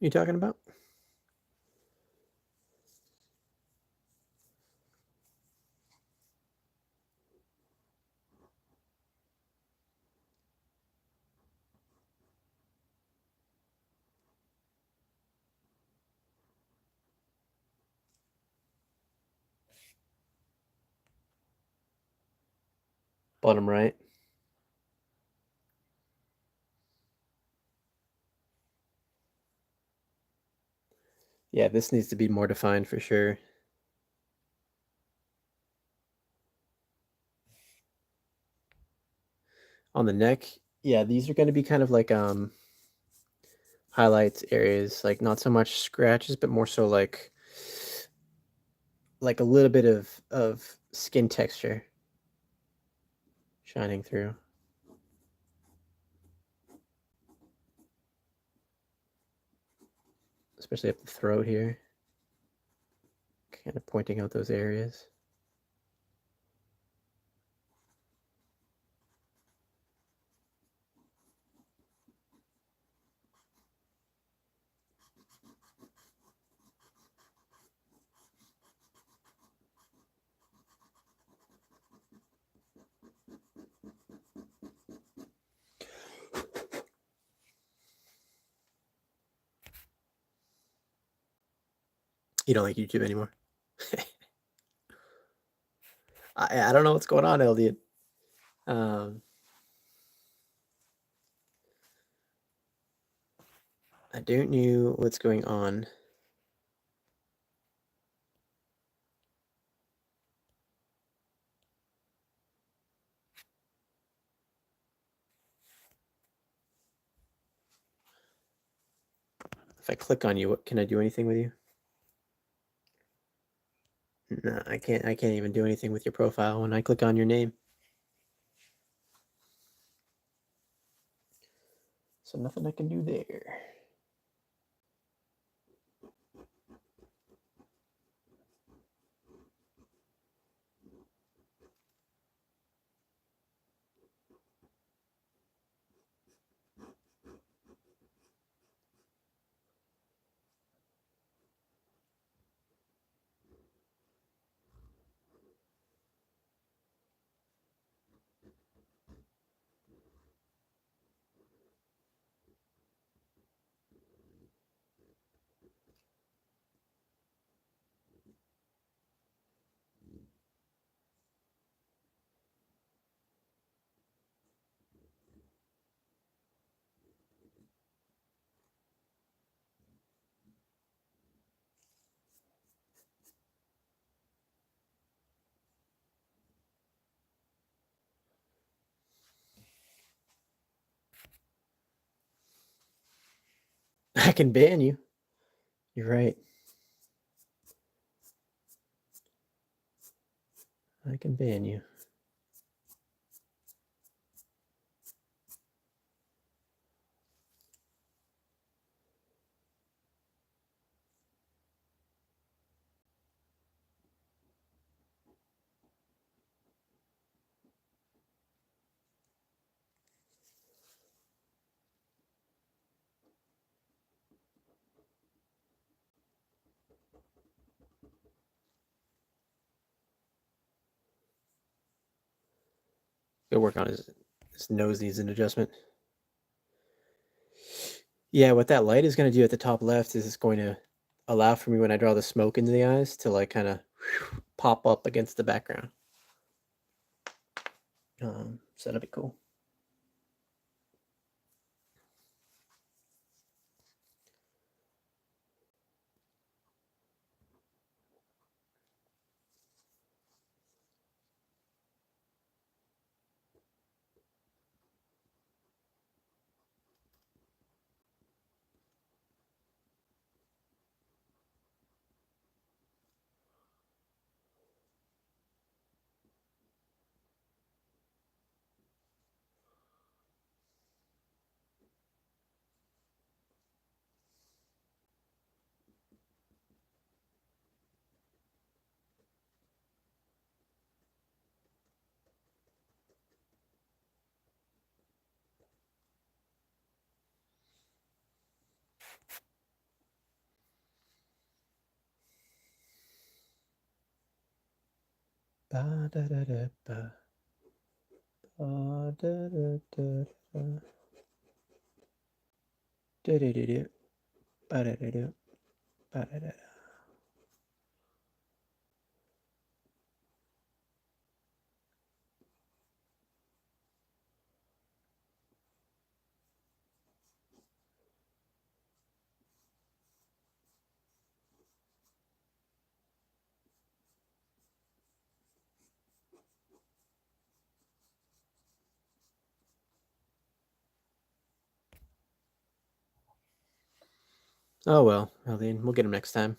are you talking about? Bottom right. Yeah, this needs to be more defined for sure. On the neck, yeah, these are going to be kind of like highlights areas, like not so much scratches, but more so like a little bit of skin texture shining through. Especially up the throat here. Kind of pointing out those areas. You don't like YouTube anymore? I don't know what's going on, Elliot. I don't know what's going on. If I click on you, what can I do anything with you? No, I can't even do anything with your profile when I click on your name. So nothing I can do there. I can ban you. You're right. I can ban you. Go work on his nose needs an adjustment. Yeah, what that light is going to do at the top left is it's going to allow for me when I draw the smoke into the eyes to like kind of pop up against the background. So that'll be cool. Ba da da da ba. Ba da da da da. Da da da da. Ba da da da. Ba da da da. Oh well, Alvin, we'll get him next time.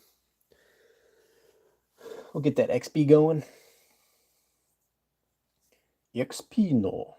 We'll get that XP going. XP no.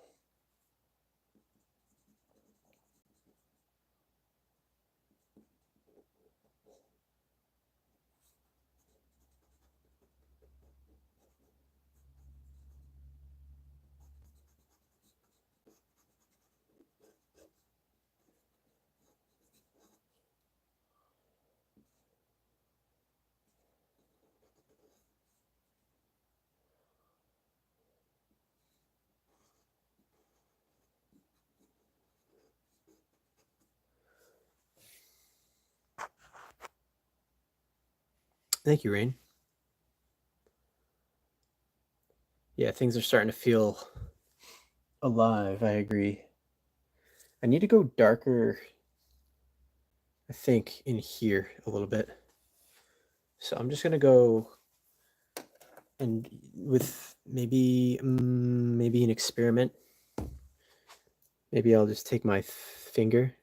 Thank you, Rain. Yeah, things are starting to feel alive. I agree. I need to go darker, I think, in here a little bit. So I'm just gonna go and with maybe maybe an experiment. Maybe I'll just take my finger.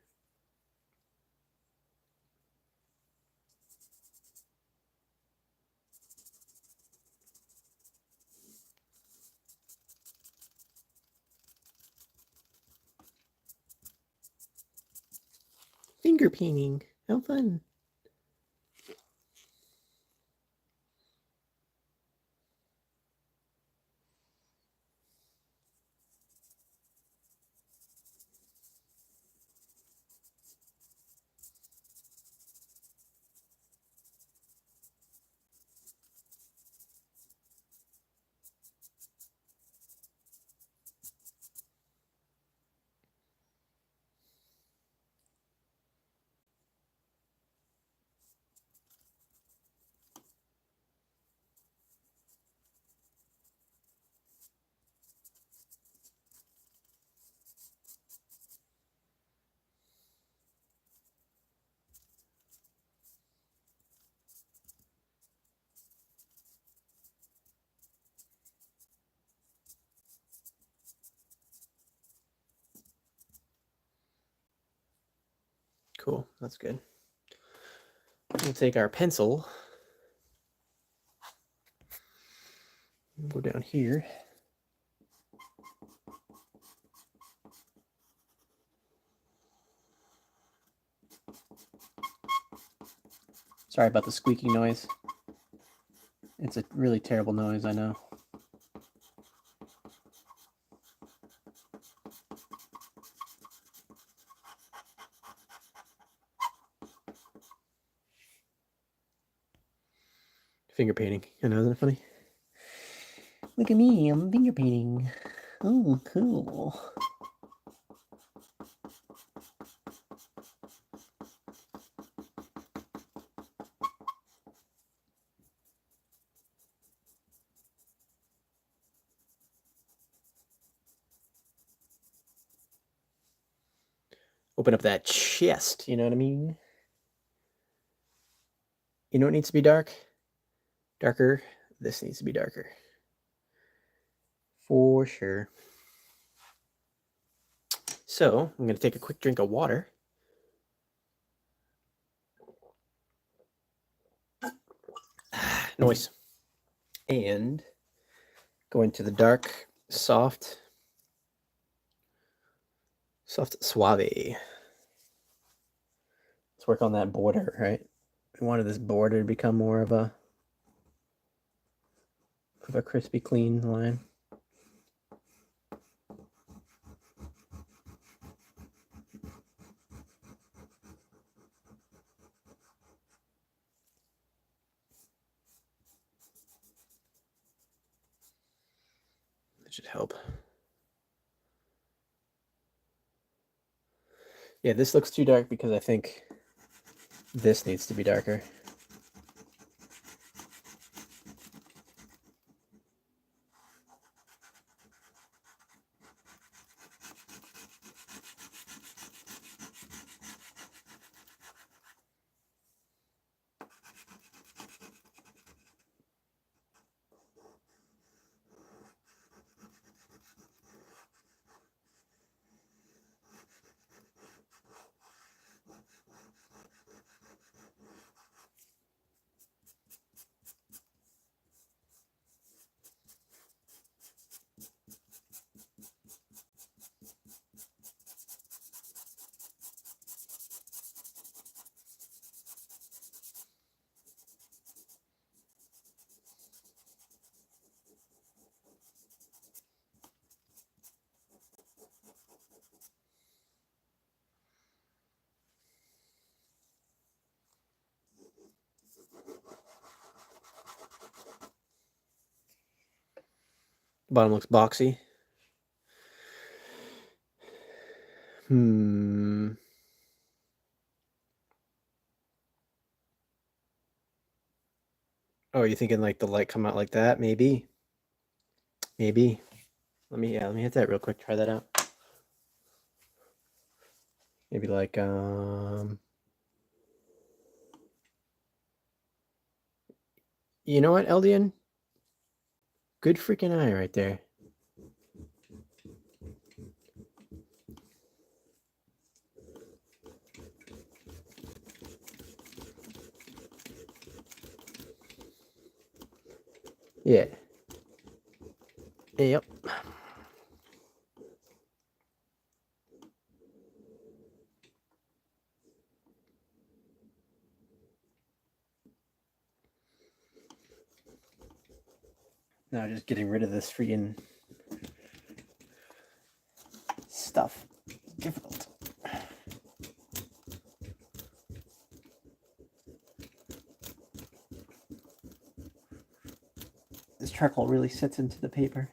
Finger painting. How fun. Cool, that's good. We'll take our pencil. Go down here. Sorry about the squeaking noise. It's a really terrible noise, I know. Finger painting. I know, isn't it funny? Look at me, I'm finger painting. Oh, cool. Open up that chest, you know what I mean? You know what needs to be dark? Darker. This needs to be darker. For sure. So, I'm going to take a quick drink of water. Noise. And go into the dark, soft suave. Let's work on that border, right? We wanted this border to become more of a crispy, clean line. That should help. Yeah, this looks too dark because I think this needs to be darker. Bottom looks boxy. Oh, are you thinking like the light come out like that? Maybe. Maybe. Let me hit that real quick. Try that out. Maybe like you know what, Eldian? Good freaking eye right there. Yeah. Yep. Now just getting rid of this freaking stuff. Difficult. This charcoal really sits into the paper.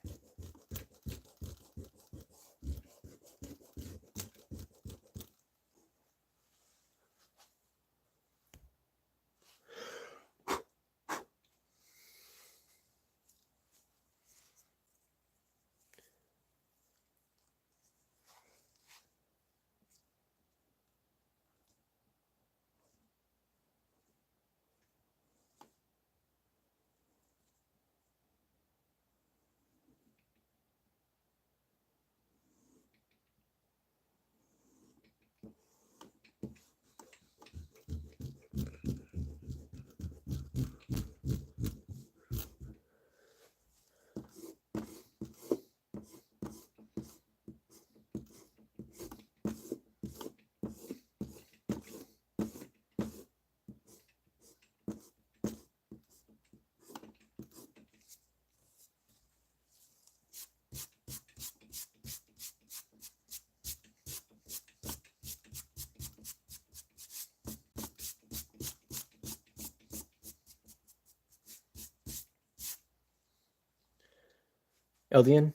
Eldian,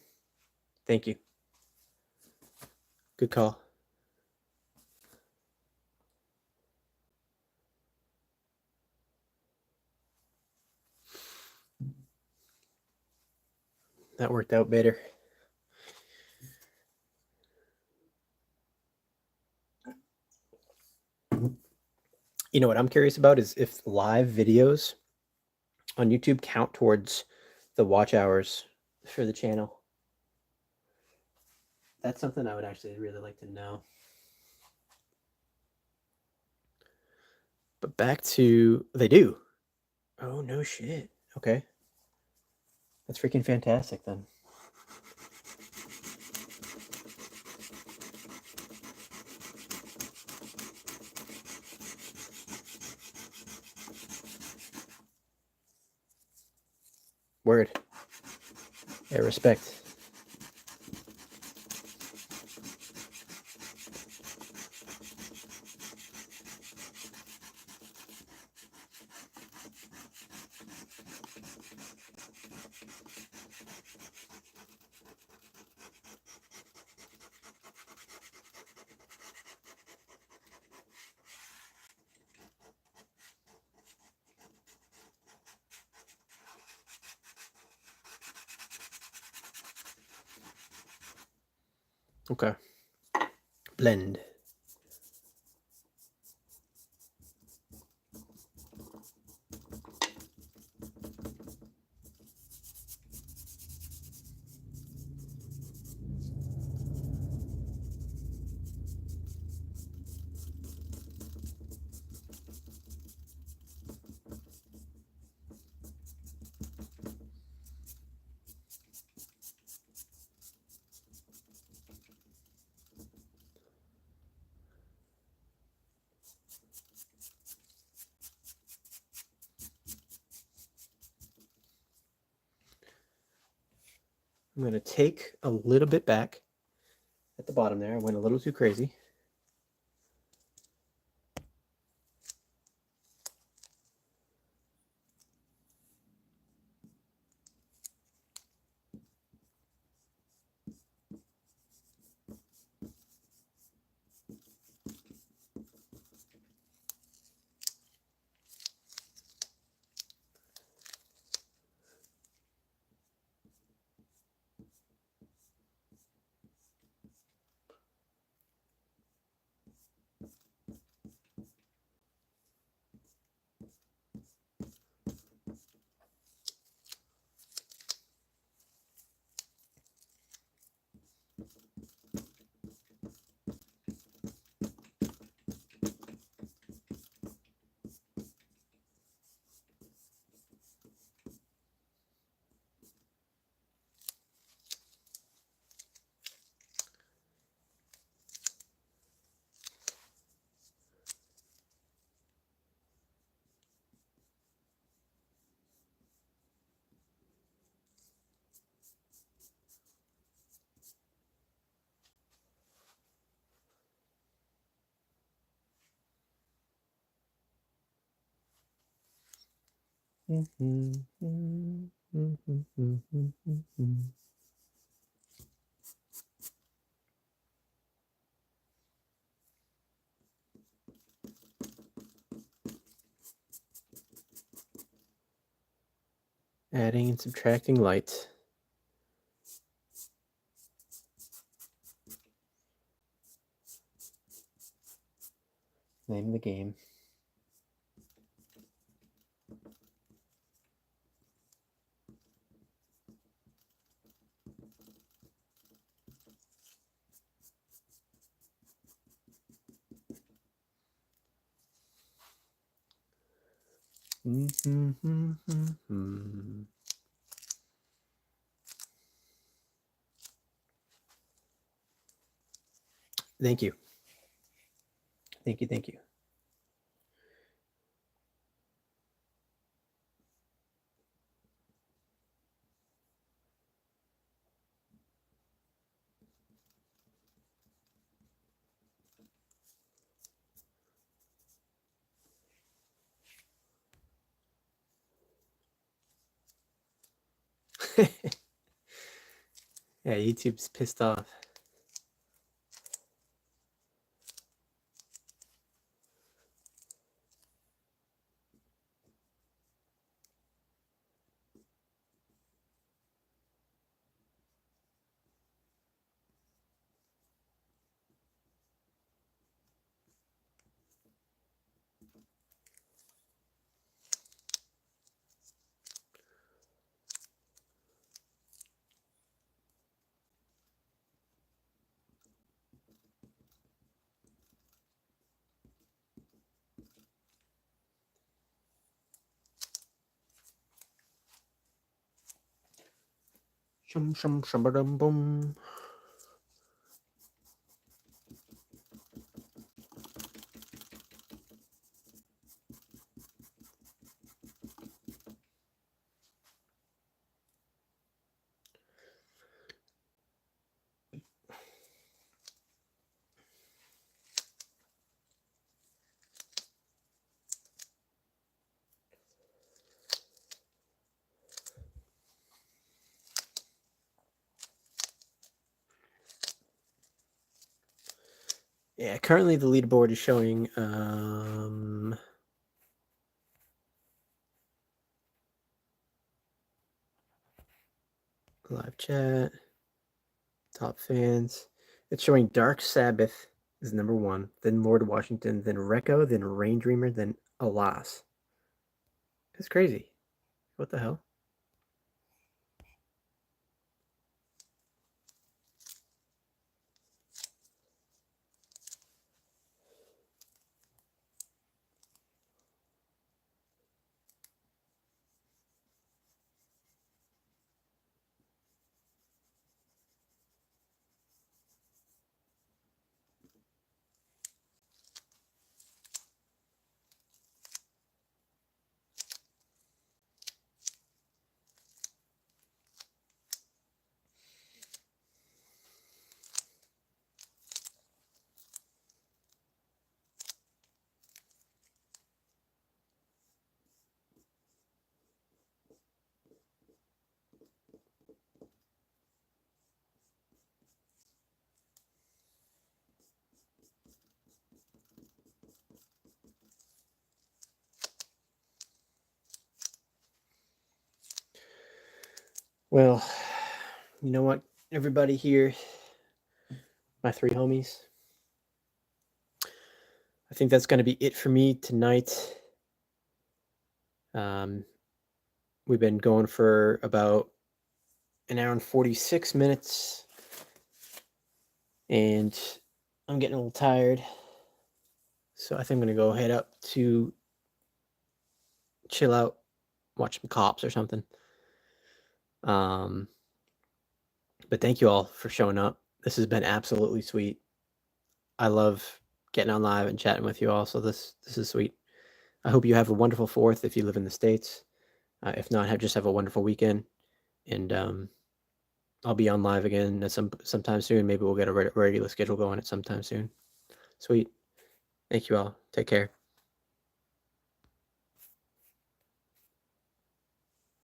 thank you. Good call. That worked out better. You know what I'm curious about is if live videos on YouTube count towards the watch hours for the channel. That's something I would actually really like to know. But back to, they do. Oh, no shit. Okay. That's freaking fantastic then. Word. Yeah, respect. Okay. Blend. I'm going to take a little bit back at the bottom there. I went a little too crazy. Adding and subtracting light. Name of the game. Thank you. Thank you. Thank you. Yeah, YouTube's pissed off. Shum shum shum dum boom. Yeah, currently the leaderboard is showing live chat, top fans. It's showing Dark Sabbath is number 1, then Lord Washington, then Recco, then Rain Dreamer, then Alas. It's crazy. What the hell? Well, you know what, everybody here, my 3 homies, I think that's going to be it for me tonight. We've been going for about an hour and 46 minutes, and I'm getting a little tired, so I think I'm going to go head up to chill out, watch some Cops or something. But thank you all for showing up. This has been absolutely sweet. I love getting on live and chatting with you all, so this is sweet. I hope you have a wonderful 4th if you live in the States. If not, just have a wonderful weekend, and I'll be on live again sometime soon. Maybe we'll get a regular schedule going at sometime soon. Sweet. Thank you all. Take care.